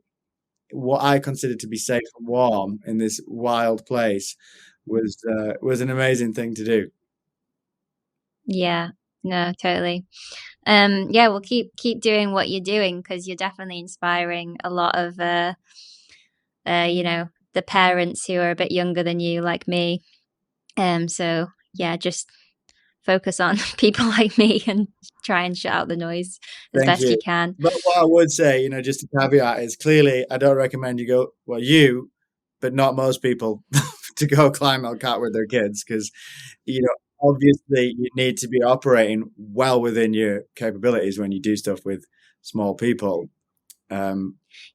what I considered to be safe and warm in this wild place was an amazing thing to do. Yeah, no, totally. Yeah, well, keep doing what you're doing, because you're definitely inspiring a lot of the parents who are a bit younger than you, like me. So yeah, just focus on people like me and try and shut out the noise as Thank best you. you can. But what I would say, just a caveat is, clearly I don't recommend you, but not most people, to go climb El Cap with their kids, because obviously you need to be operating well within your capabilities when you do stuff with small people.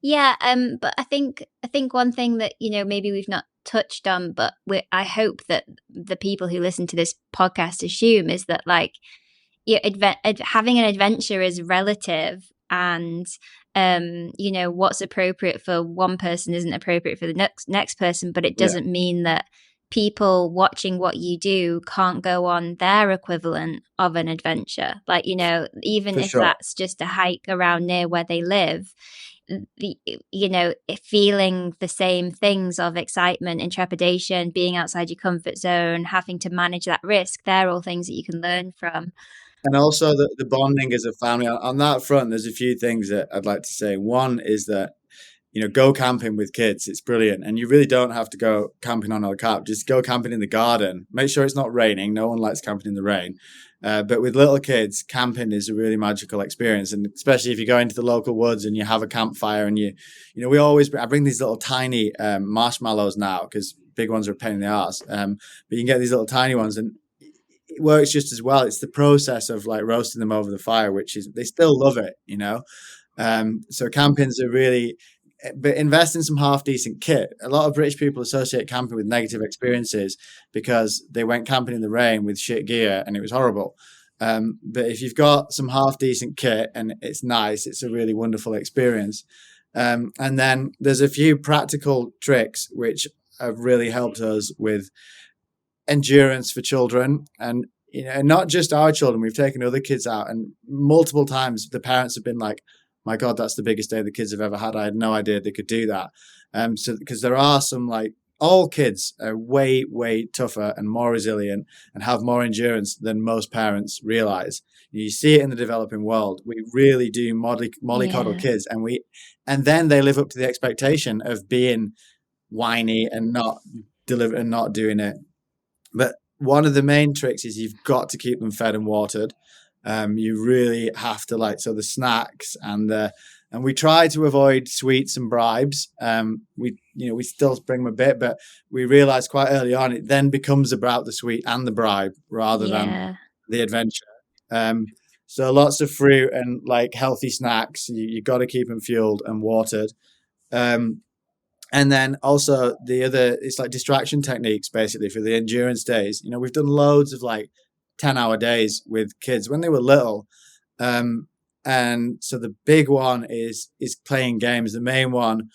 Yeah, but I think one thing that maybe we've not touched on, but I hope that the people who listen to this podcast assume, is that like having an adventure is relative, and what's appropriate for one person isn't appropriate for the next person, but it doesn't mean that people watching what you do can't go on their equivalent of an adventure. Like, even For if sure. that's just a hike around near where they live, feeling the same things of excitement and trepidation, being outside your comfort zone, having to manage that risk, they're all things that you can learn from. And also the bonding as a family. On that front, there's a few things that I'd like to say. One is that, go camping with kids. It's brilliant. And you really don't have to go camping on El Cap. Just go camping in the garden. Make sure it's not raining. No one likes camping in the rain. But with little kids, camping is a really magical experience. And especially if you go into the local woods and you have a campfire, and I bring these little tiny marshmallows now, because big ones are a pain in the arse. But you can get these little tiny ones, and it works just as well. It's the process of like roasting them over the fire, which is, they still love it, So camping's a really, but invest in some half decent kit. A lot of British people associate camping with negative experiences because they went camping in the rain with shit gear and it was horrible. But if you've got some half decent kit and it's nice, it's a really wonderful experience. And then there's a few practical tricks which have really helped us with endurance for children. And not just our children, we've taken other kids out, and multiple times the parents have been like, my God, that's the biggest day the kids have ever had. I had no idea they could do that. So because there are some, like, all kids are way, way tougher and more resilient and have more endurance than most parents realize. You see it in the developing world. We really do mollycoddle kids, and then they live up to the expectation of being whiny and not doing it. But one of the main tricks is you've got to keep them fed and watered. You really have to, so the snacks and we try to avoid sweets and bribes. We still bring them a bit, but we realized quite early on it then becomes about the sweet and the bribe rather than the adventure. So lots of fruit and like healthy snacks. You got to keep them fueled and watered. And then also it's like distraction techniques basically for the endurance days. We've done loads of like 10-hour days with kids when they were little. And so the big one is playing games. The main one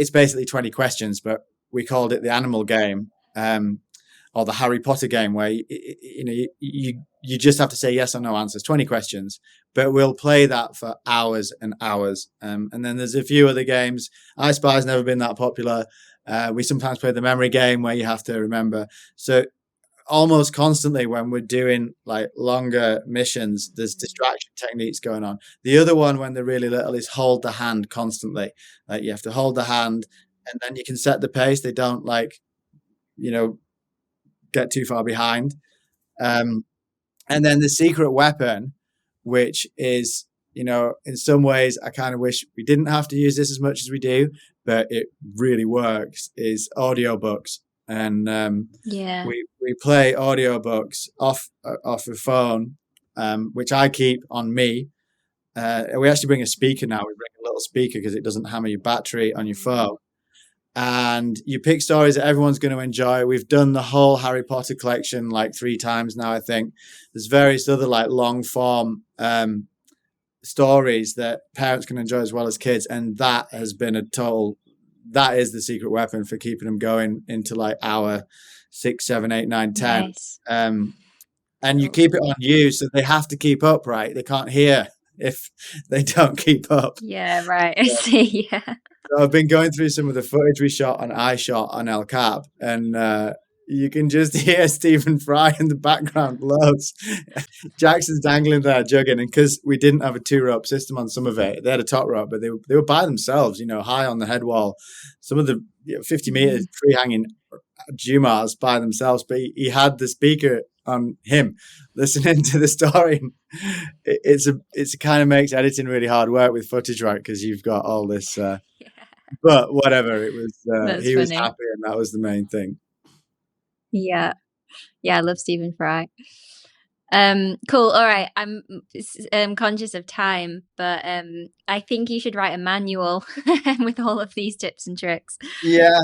it's basically 20 questions, but we called it the animal game, or the Harry Potter game, where you just have to say yes or no answers, 20 questions, but we'll play that for hours and hours. And then there's a few other games. I Spy's never been that popular. We sometimes play the memory game where you have to remember. So almost constantly when we're doing like longer missions, there's distraction techniques going on. The other one, when they're really little, is hold the hand constantly. Like you have to hold the hand, and then you can set the pace. They don't get too far behind. And then the secret weapon, which is, in some ways I kind of wish we didn't have to use this as much as we do, but it really works, is audiobooks. And we play audiobooks off a phone, which I keep on me. We actually bring a speaker now. We bring a little speaker because it doesn't hammer your battery on your phone. And you pick stories that everyone's going to enjoy. We've done the whole Harry Potter collection like 3 times now, I think. There's various other like long form stories that parents can enjoy as well as kids. And that has been that is the secret weapon for keeping them going into like hour 6, 7, 8, 9, 10. Nice. And you keep it on you, so they have to keep up, right? They can't hear if they don't keep up. Yeah, right. I see. Yeah. So I've been going through some of the footage we shot on iShot on El Cap, and you can just hear Stephen Fry in the background loads. Jackson's dangling there jugging, and because we didn't have a 2-rope system on some of it, they had a top rope, but they were by themselves, high on the head wall. Some of the 50 meters free hanging Jumars by themselves, but he had the speaker on him listening to the story. It's kind of makes editing really hard work with footage, right? Because you've got all this. But whatever, it was. He was happy, and that was the main thing. Yeah, I love Stephen Fry. Cool. All right, I'm conscious of time, but I think you should write a manual with all of these tips and tricks. Yeah.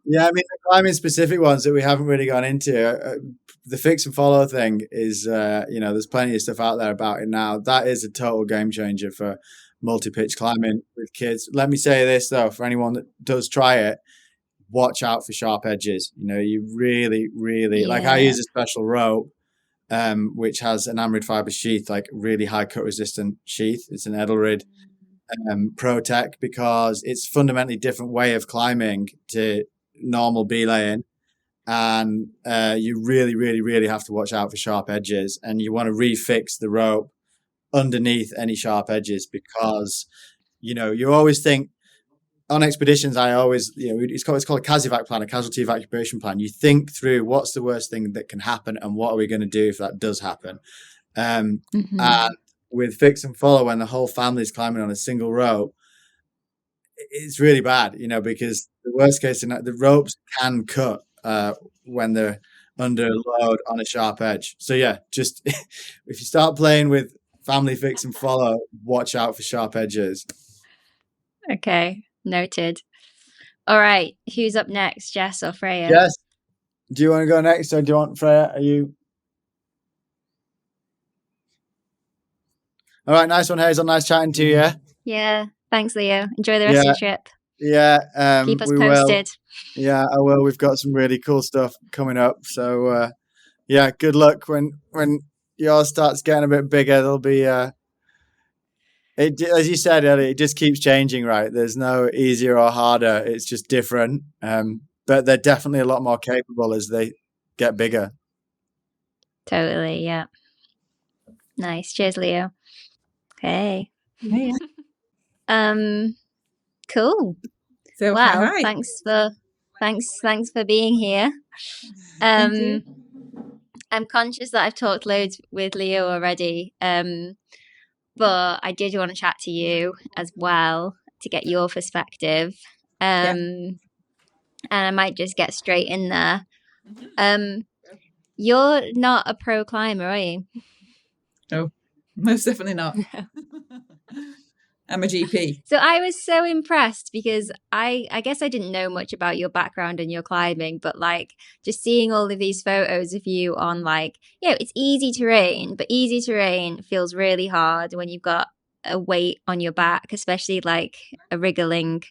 I mean, the climbing specific ones that we haven't really gone into. The fix and follow thing is, there's plenty of stuff out there about it now. That is a total game changer for multi-pitch climbing with kids. Let me say this though, for anyone that does try it, watch out for sharp edges. You really, really like. I use a special rope, which has an amrid fiber sheath, like really high cut resistant sheath. It's an Edelrid Pro Tech, because it's fundamentally different way of climbing to normal belaying, and you really, really, really have to watch out for sharp edges, and you want to refix the rope underneath any sharp edges, because you always think on expeditions, I always it's called a CASEVAC plan, a casualty evacuation plan. You think through what's the worst thing that can happen and what are we going to do if that does happen. And with fix and follow, when the whole family is climbing on a single rope, it's really bad, because the worst case scenario, the ropes can cut when they're under load on a sharp edge. So yeah, just if you start playing with family fix and follow, watch out for sharp edges. Okay, noted. All right, who's up next, Jess or Freya? Jess, do you want to go next, or do you want Freya? Are you? All right, nice one, Hazel. Nice chatting to you. Yeah, thanks, Leo. Enjoy the rest of your trip. Yeah, keep us posted. Yeah, I will. We've got some really cool stuff coming up. So, good luck when yours starts getting a bit bigger. There'll be as you said earlier, it just keeps changing, right? There's no easier or harder. It's just different. But they're definitely a lot more capable as they get bigger. Totally, yeah. Nice. Cheers, Leo. Hey. Yeah. Cool. So well, hi. thanks for being here. Thank you. I'm conscious that I've talked loads with Leo already, but I did want to chat to you as well to get your perspective. And I might just get straight in there. You're not a pro climber, are you? No, most definitely not. I'm a GP. So I was so impressed because I guess I didn't know much about your background and your climbing, but like just seeing all of these photos of you on it's easy terrain, but easy terrain feels really hard when you've got a weight on your back, especially like a wriggling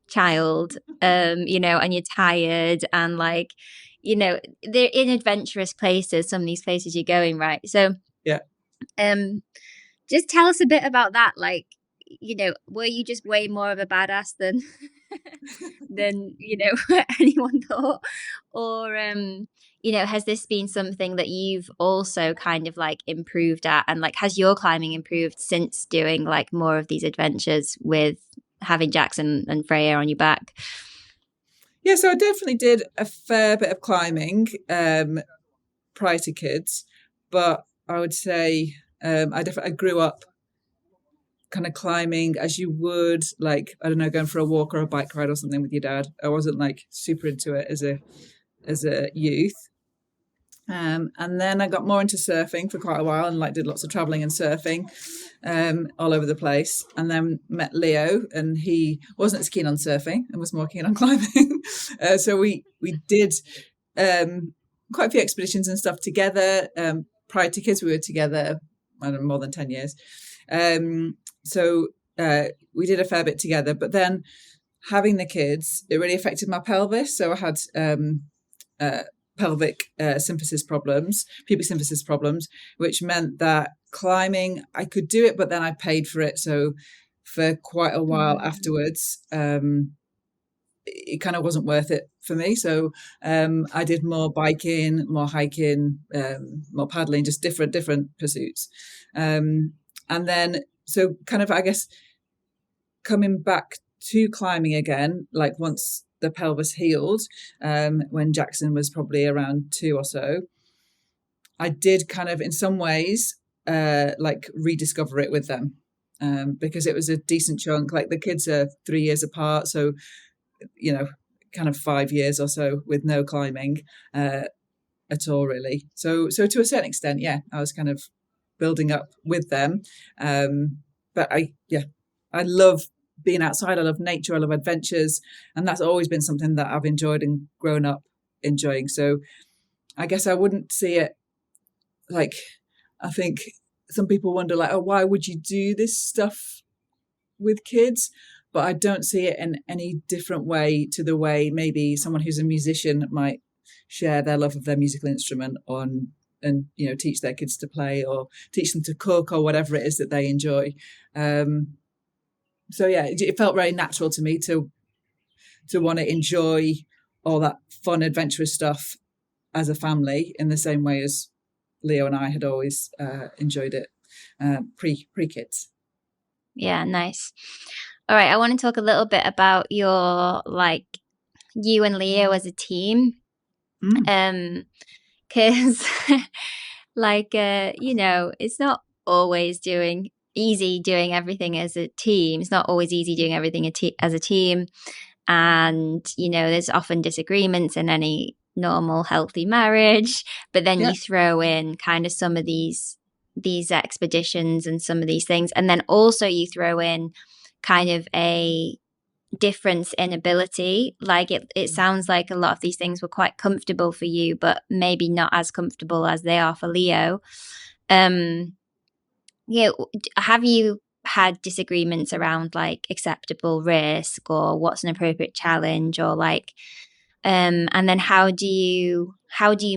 child, you know, and you're tired, and like, you know, they're in adventurous places, some of these places you're going, right? So Yeah. Just tell us a bit about that. Like, you know, were you just way more of a badass than you know anyone thought, or you know, has this been something that you've also kind of like improved at, and like has your climbing improved since doing like more of these adventures with having Jackson and Freya on your back? Yeah, so I definitely did a fair bit of climbing prior to kids, but I would say I grew up kind of climbing as you would, like, I don't know, going for a walk or a bike ride or something with your dad. I wasn't like super into it as a youth. And then I got more into surfing for quite a while, and like did lots of traveling and surfing all over the place. And then met Leo, and he wasn't as keen on surfing and was more keen on climbing. So we did quite a few expeditions and stuff together. Prior to kids, we were together, I don't know, more than 10 years. So we did a fair bit together, but then having the kids, it really affected my pelvis. So I had pelvic symphysis problems, pubic symphysis problems, which meant that climbing, I could do it, but then I paid for it. So for quite a while afterwards, it kind of wasn't worth it for me. So I did more biking, more hiking, more paddling, just different pursuits. And then, so kind of, I guess, coming back to climbing again, like once the pelvis healed, when Jackson was probably around 2 or so, I did kind of, in some ways, like rediscover it with them, because it was a decent chunk. Like the kids are 3 years apart, so, you know, kind of 5 years or so with no climbing at all, really. So to a certain extent, yeah, I was kind of building up with them. But I love being outside. I love nature. I love adventures. And that's always been something that I've enjoyed and grown up enjoying. So I guess I wouldn't see it like, I think some people wonder like, oh, why would you do this stuff with kids? But I don't see it in any different way to the way maybe someone who's a musician might share their love of their musical instrument on, and, you know, teach their kids to play or teach them to cook or whatever it is that they enjoy. So yeah, it felt very natural to me to want to enjoy all that fun, adventurous stuff as a family in the same way as Leo and I had always enjoyed it pre-kids. Yeah, nice. All right, I want to talk a little bit about your, like, you and Leo as a team. Because like, you know, it's not always easy doing everything as a team. It's not always easy doing everything as a team. And, you know, there's often disagreements in any normal, healthy marriage. But then you throw in kind of some of these expeditions and some of these things. And then also you throw in kind of a difference in ability. Like it sounds like a lot of these things were quite comfortable for you, but maybe not as comfortable as they are for Leo. Yeah, have you had disagreements around like acceptable risk or what's an appropriate challenge, or like and then how do you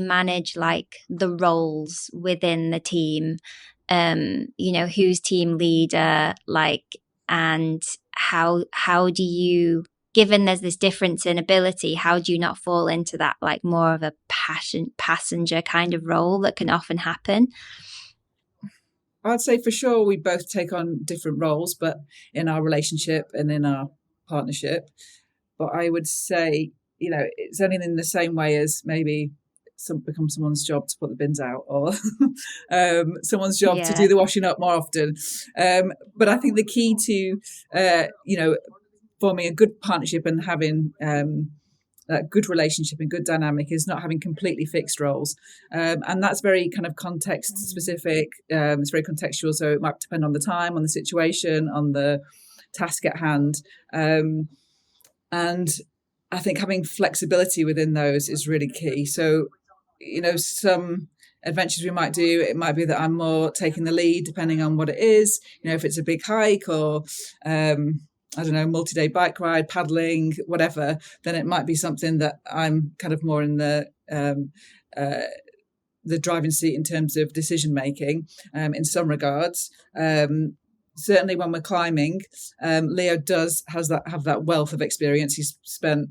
manage like the roles within the team? You know, who's team leader, like, and how do you, given there's this difference in ability, how do you not fall into that like more of a passenger kind of role that can often happen? I'd say for sure we both take on different roles, but in our relationship and in our partnership. But I would say, you know, it's only in the same way as maybe becomes someone's job to put the bins out, or someone's job to do the washing up more often. But I think the key to, you know, forming a good partnership and having a good relationship and good dynamic is not having completely fixed roles. And that's very kind of context specific. It's very contextual. So it might depend on the time, on the situation, on the task at hand. And I think having flexibility within those is really key. So, you know, some adventures we might do, it might be that I'm more taking the lead depending on what it is. If it's a big hike or I don't know, multi-day bike ride, paddling, whatever, then it might be something that I'm kind of more in the driving seat in terms of decision making in some regards. Certainly when we're climbing, Leo have that wealth of experience. He's spent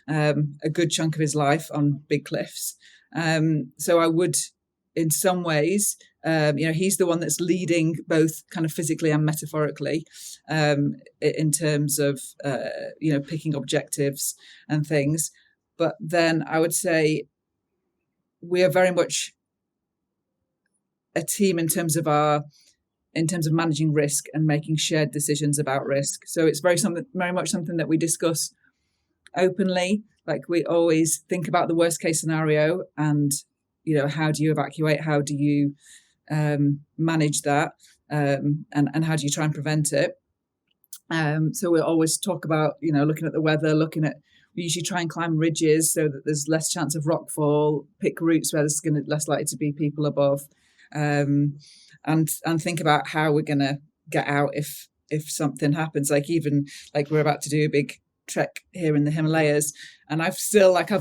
a good chunk of his life on big cliffs. So I would, in some ways, he's the one that's leading both kind of physically and metaphorically in terms of, picking objectives and things. But then I would say we are very much a team in terms of managing risk and making shared decisions about risk. So it's very much something that we discuss openly. Like we always think about the worst case scenario and, how do you evacuate? How do you manage that? And how do you try and prevent it? So we'll always talk about, looking at the weather, we usually try and climb ridges so that there's less chance of rockfall, pick routes where there's less likely to be people above, and think about how we're going to get out if something happens. Even we're about to do a big trek here in the Himalayas, and I've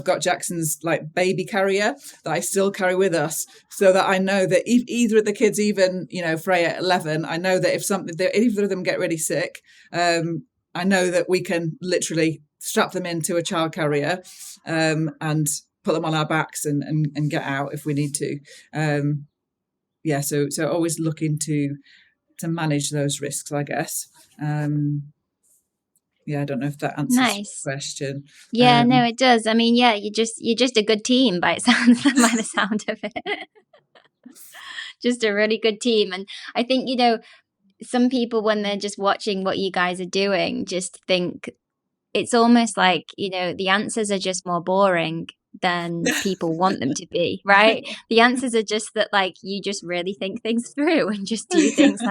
got Jackson's baby carrier that I still carry with us, so that I know that if either of the kids, even Freya at 11, I know that if either of them get really sick, I know that we can literally strap them into a child carrier and put them on our backs and get out if we need to. So always looking to manage those risks, I guess. I don't know if that answers the question. Yeah, no, it does. I mean, you're just a good team by the sound of it. Just a really good team. And I think, some people, when they're just watching what you guys are doing, just think it's almost like, the answers are just more boring than people want them to be, right? The answers are just that, you just really think things through and just do things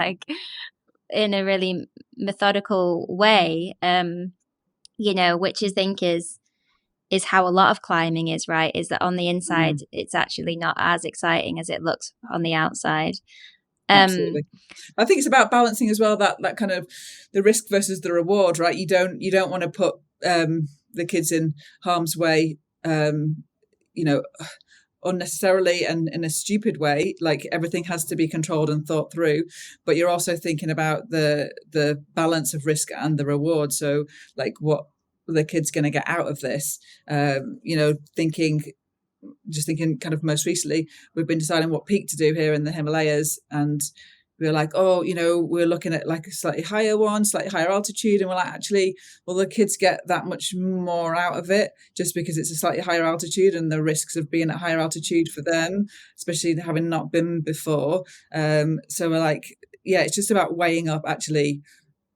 in a really methodical way, which I think is how a lot of climbing is, right? Is that on the inside, it's actually not as exciting as it looks on the outside. Absolutely. I think it's about balancing as well that kind of the risk versus the reward, right? You don't want to put the kids in harm's way, unnecessarily and in a stupid way. Everything has to be controlled and thought through, but you're also thinking about the balance of risk and the reward. So what the kid's going to get out of this, thinking kind of most recently, we've been deciding what peak to do here in the Himalayas, and we were we're looking at a slightly higher one, slightly higher altitude, and we're actually, will the kids get that much more out of it just because it's a slightly higher altitude and the risks of being at higher altitude for them, especially having not been before. So we're it's just about weighing up actually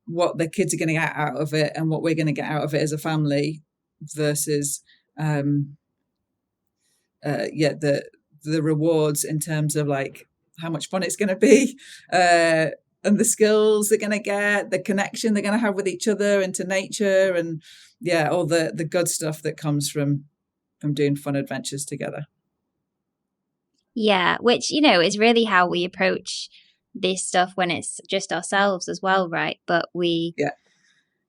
what the kids are going to get out of it and what we're going to get out of it as a family versus the rewards in terms of how much fun it's going to be, and the skills they're going to get, the connection they're going to have with each other and to nature, and all the good stuff that comes from doing fun adventures together. Yeah, which is really how we approach this stuff when it's just ourselves as well, right? But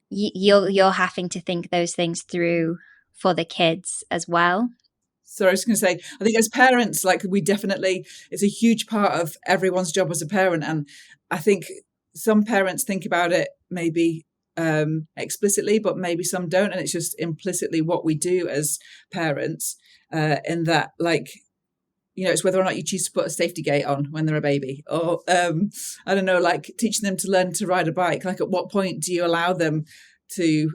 you're having to think those things through for the kids as well. So I was going to say, I think as parents, we definitely, it's a huge part of everyone's job as a parent. And I think some parents think about it maybe explicitly, but maybe some don't. And it's just implicitly what we do as parents, in that, it's whether or not you choose to put a safety gate on when they're a baby, or, I don't know, teaching them to learn to ride a bike. At what point do you allow them to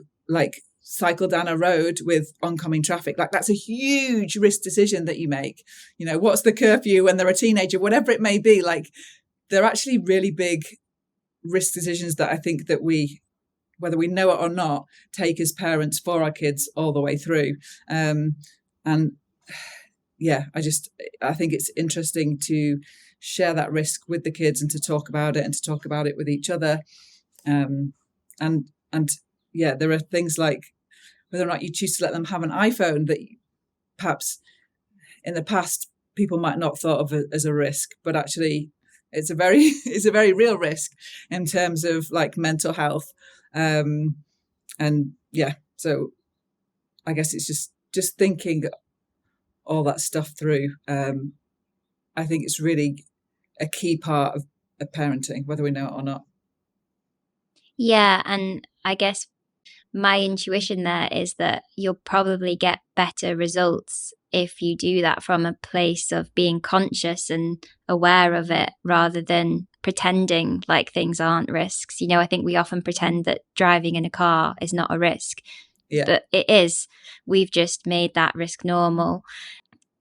cycle down a road with oncoming traffic? That's a huge risk decision that you make. What's the curfew when they're a teenager, whatever it may be. They're actually really big risk decisions that I think that we, whether we know it or not, take as parents for our kids all the way through. I think it's interesting to share that risk with the kids and to talk about it with each other. There are things like whether or not you choose to let them have an iPhone that perhaps in the past people might not thought of as a risk, but actually it's a very real risk in terms of like mental health. And yeah, so I guess it's just thinking all that stuff through. I think it's really a key part of parenting, whether we know it or not. Yeah, and I guess my intuition there is that you'll probably get better results if you do that from a place of being conscious and aware of it, rather than pretending like things aren't risks. I think we often pretend that driving in a car is not a risk, but it is. We've just made that risk normal.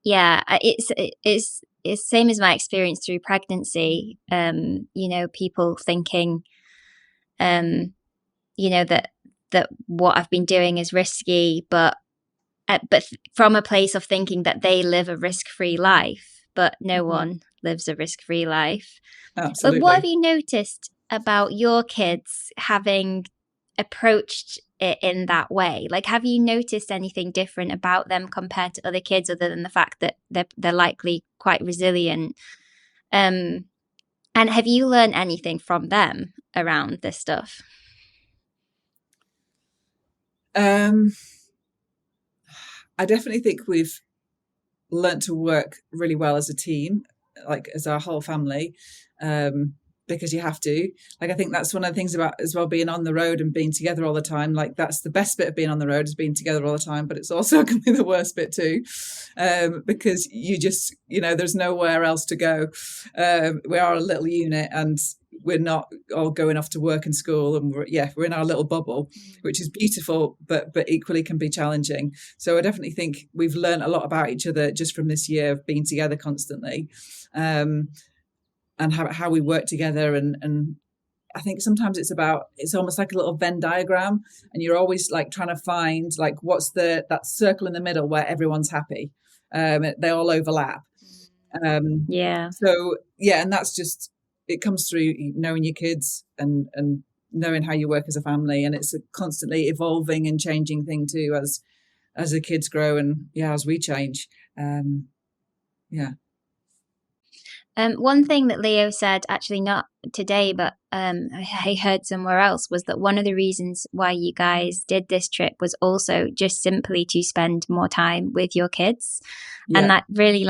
Yeah, it's same as my experience through pregnancy. People thinking, that what I've been doing is risky, but from a place of thinking that they live a risk-free life, but no one lives a risk-free life. Absolutely. But what have you noticed about your kids having approached it in that way? Like, have you noticed anything different about them compared to other kids, other than the fact that they're likely quite resilient? And have you learned anything from them around this stuff? I definitely think we've learnt to work really well as a team, like as our whole family, because you have to. Like, I think that's one of the things about as well being on the road and being together all the time. Like, that's the best bit of being on the road, is being together all the time, but it's also can be the worst bit too, because you just, there's nowhere else to go. We are a little unit, and we're not all going off to work and school, and we're in our little bubble, which is beautiful, but equally can be challenging. So I definitely think we've learned a lot about each other just from this year of being together constantly, and how we work together. And I think sometimes it's almost like a little Venn diagram, and you're always like trying to find like what's that circle in the middle where everyone's happy. They all overlap. So yeah, and that's just, it comes through knowing your kids and knowing how you work as a family, and it's a constantly evolving and changing thing too as the kids grow and as we change. One thing that Leo said, actually not today, but I heard somewhere else, was that one of the reasons why you guys did this trip was also just simply to spend more time with your kids. And that really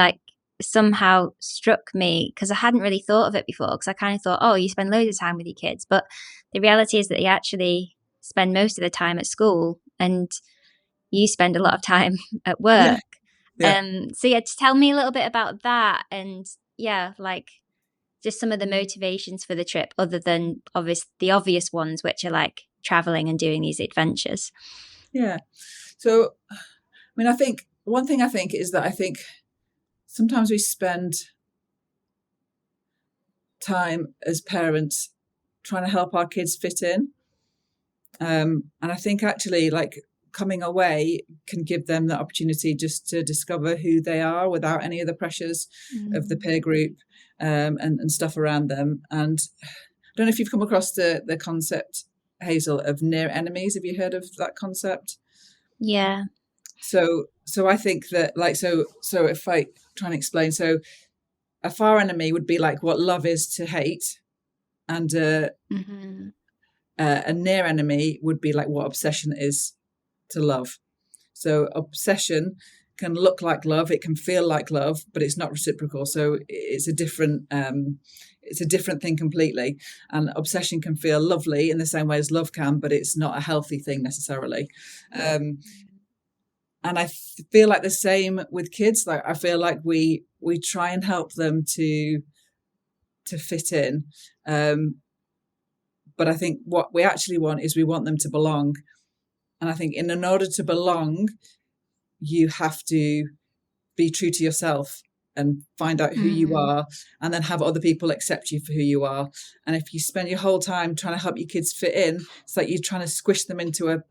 somehow struck me, because I hadn't really thought of it before, because I kind of thought, oh, you spend loads of time with your kids, but the reality is that you actually spend most of the time at school, and you spend a lot of time at work. So just tell me a little bit about that, and just some of the motivations for the trip, other than the obvious ones, which are like traveling and doing these adventures. So I mean, I think one thing is that I think sometimes we spend time as parents trying to help our kids fit in. And I think actually like coming away can give them the opportunity just to discover who they are without any of the pressures of the peer group and stuff around them. And I don't know if you've come across the concept, Hazel, of near enemies. Have you heard of that concept? Yeah. So I think that so if I try and explain, so a far enemy would be like what love is to hate, and a near enemy would be like what obsession is to love. So obsession can look like love, it can feel like love, but it's not reciprocal. So it's a different thing completely. And obsession can feel lovely in the same way as love can, but it's not a healthy thing necessarily. And I feel like the same with kids. Like I feel like we try and help them to fit in. But I think what we actually want is we want them to belong. And I think in order to belong, you have to be true to yourself and find out who you are, and then have other people accept you for who you are. And if you spend your whole time trying to help your kids fit in, it's like you're trying to squish them into a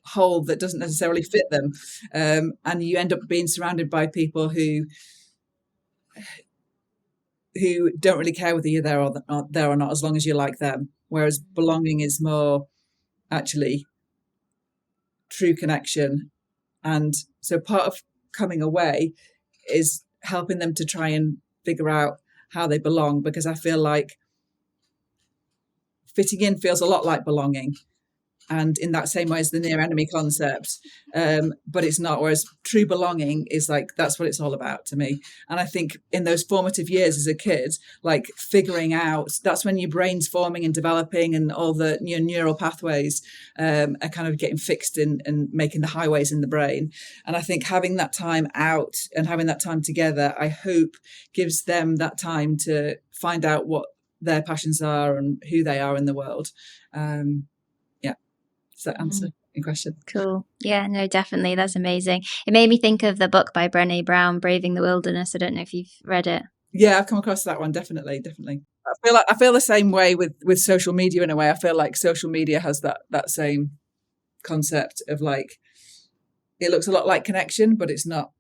hole that doesn't necessarily fit them. And you end up being surrounded by people who don't really care whether you're there or not, as long as you like them. Whereas belonging is more actually true connection. And so part of coming away is helping them to try and figure out how they belong, because I feel like fitting in feels a lot like belonging, and in that same way as the near enemy concept, but it's not. Whereas true belonging is like, that's what it's all about to me. And I think in those formative years as a kid, like figuring out, that's when your brain's forming and developing, and all the neural pathways are kind of getting fixed and making the highways in the brain. And I think having that time out and having that time together, I hope gives them that time to find out what their passions are and who they are in the world. Does that answer your question? Cool. Yeah, no, definitely. That's amazing. It made me think of the book by Brené Brown, Braving the Wilderness. I don't know if you've read it. Yeah, I've come across that one. Definitely. I feel the same way with social media in a way. I feel like social media has that same concept of like, it looks a lot like connection, but it's not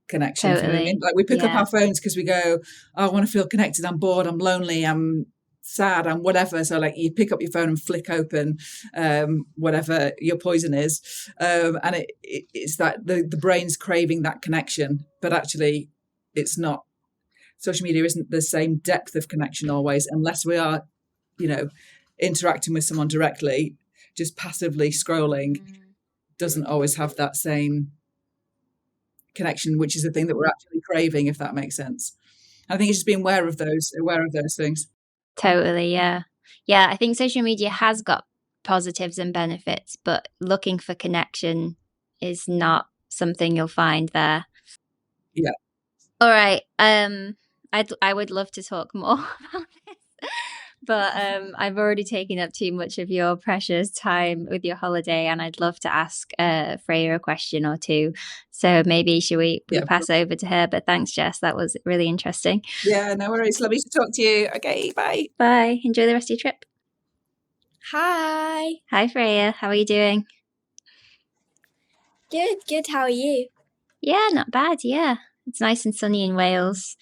connection. Totally. You know what I mean? Like we pick up our phones because we go, oh, I want to feel connected. I'm bored. I'm lonely. I'm sad and whatever. So like you pick up your phone and flick open whatever your poison is, and it's that the brain's craving that connection, but actually it's not. Social media isn't the same depth of connection always, unless we are, interacting with someone directly. Just passively scrolling doesn't always have that same connection, which is the thing that we're actually craving, if that makes sense. I think it's just being aware of those things. Totally, yeah. Yeah, I think social media has got positives and benefits, but looking for connection is not something you'll find there. Yeah. All right. I would love to talk more about this, but I've already taken up too much of your precious time with your holiday, and I'd love to ask Freya a question or two. So maybe should we pass over to her? But thanks, Jess. That was really interesting. Yeah, no worries. Lovely to talk to you. Okay, bye. Bye. Enjoy the rest of your trip. Hi. Hi, Freya. How are you doing? Good. How are you? Yeah, not bad. Yeah, it's nice and sunny in Wales.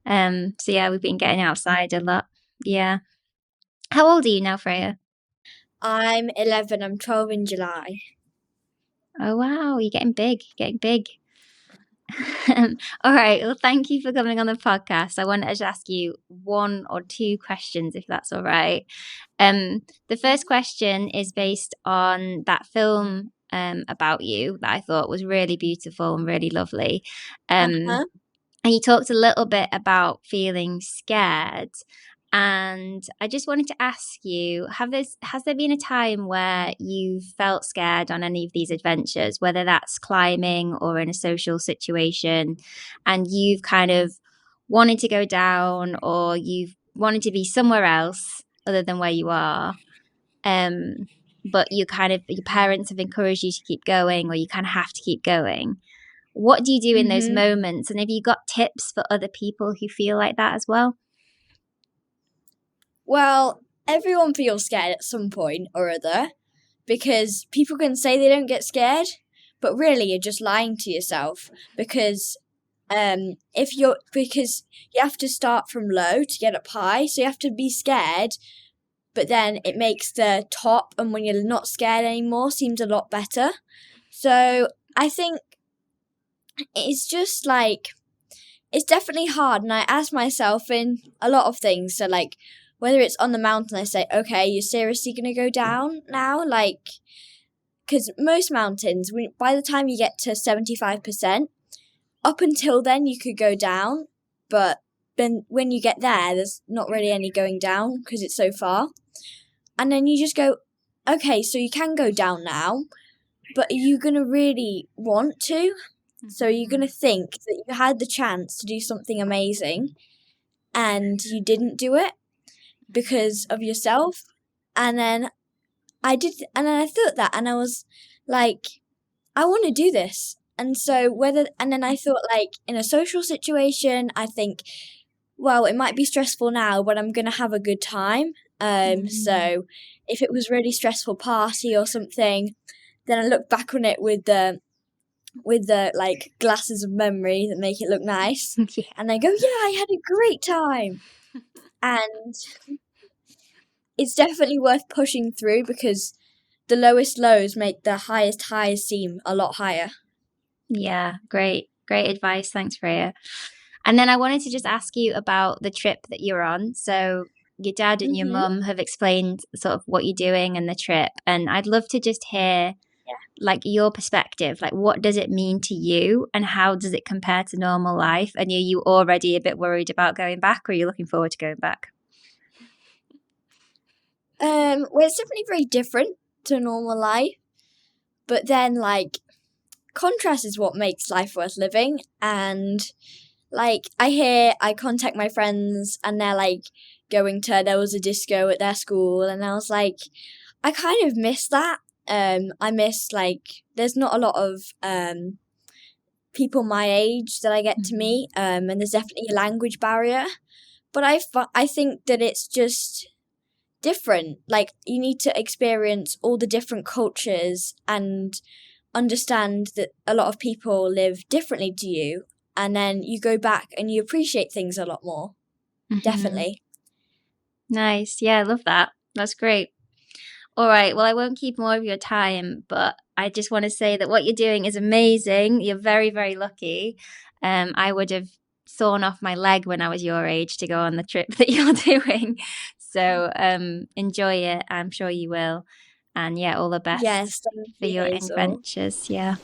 So yeah, we've been getting outside a lot. Yeah. How old are you now, Freya? I'm 11. I'm 12 in July. Oh, wow. You're getting big. All right. Well, thank you for coming on the podcast. I wanted to ask you one or two questions, if that's all right. The first question is based on that film about you that I thought was really beautiful and really lovely. And you talked a little bit about feeling scared. And I just wanted to ask you, has there been a time where you've felt scared on any of these adventures, whether that's climbing or in a social situation, and you've kind of wanted to go down, or you've wanted to be somewhere else other than where you are, but your parents have encouraged you to keep going, or you kind of have to keep going? What do you do in those moments? And have you got tips for other people who feel like that as well? Well, everyone feels scared at some point or other, because people can say they don't get scared, but really you're just lying to yourself, because because you have to start from low to get up high, so you have to be scared, but then it makes the top, and when you're not scared anymore, seems a lot better. So I think it's just like, it's definitely hard, and I ask myself in a lot of things. So like, whether it's on the mountain, I say, okay, you're seriously going to go down now? Like, because most mountains, by the time you get to 75%, up until then you could go down, but then when you get there, there's not really any going down because it's so far. And then you just go, okay, so you can go down now, but are you going to really want to? So you're going to think that you had the chance to do something amazing and you didn't do it because of yourself. And then I thought that, and I was like, I want to do this. And so then I thought, like, in a social situation, I think, well, it might be stressful now, but I'm going to have a good time. So if it was really stressful party or something, then I look back on it with the like glasses of memory that make it look nice. And I go, yeah, I had a great time. And it's definitely worth pushing through, because the lowest lows make the highest highs seem a lot higher. Yeah, great. Great advice. Thanks, Freya. And then I wanted to just ask you about the trip that you're on. So your dad and your mum have explained sort of what you're doing and the trip. And I'd love to just hear like your perspective, like what does it mean to you and how does it compare to normal life? And are you already a bit worried about going back, or are you looking forward to going back? Well, it's definitely very different to normal life, but then like contrast is what makes life worth living. And like I contact my friends and they're like there was a disco at their school, and I was like, I kind of miss that. I miss like there's not a lot of people my age that I get to meet, and there's definitely a language barrier. But I think that it's just different. Like you need to experience all the different cultures and understand that a lot of people live differently to you, and then you go back and you appreciate things a lot more. Definitely. Nice. Yeah, I love that. That's great. All right. Well, I won't keep more of your time, but I just want to say that what you're doing is amazing. You're very, very lucky. I would have sawn off my leg when I was your age to go on the trip that you're doing. So enjoy it. I'm sure you will. And yeah, all the best Yes, for your Hazel. adventures. Yeah.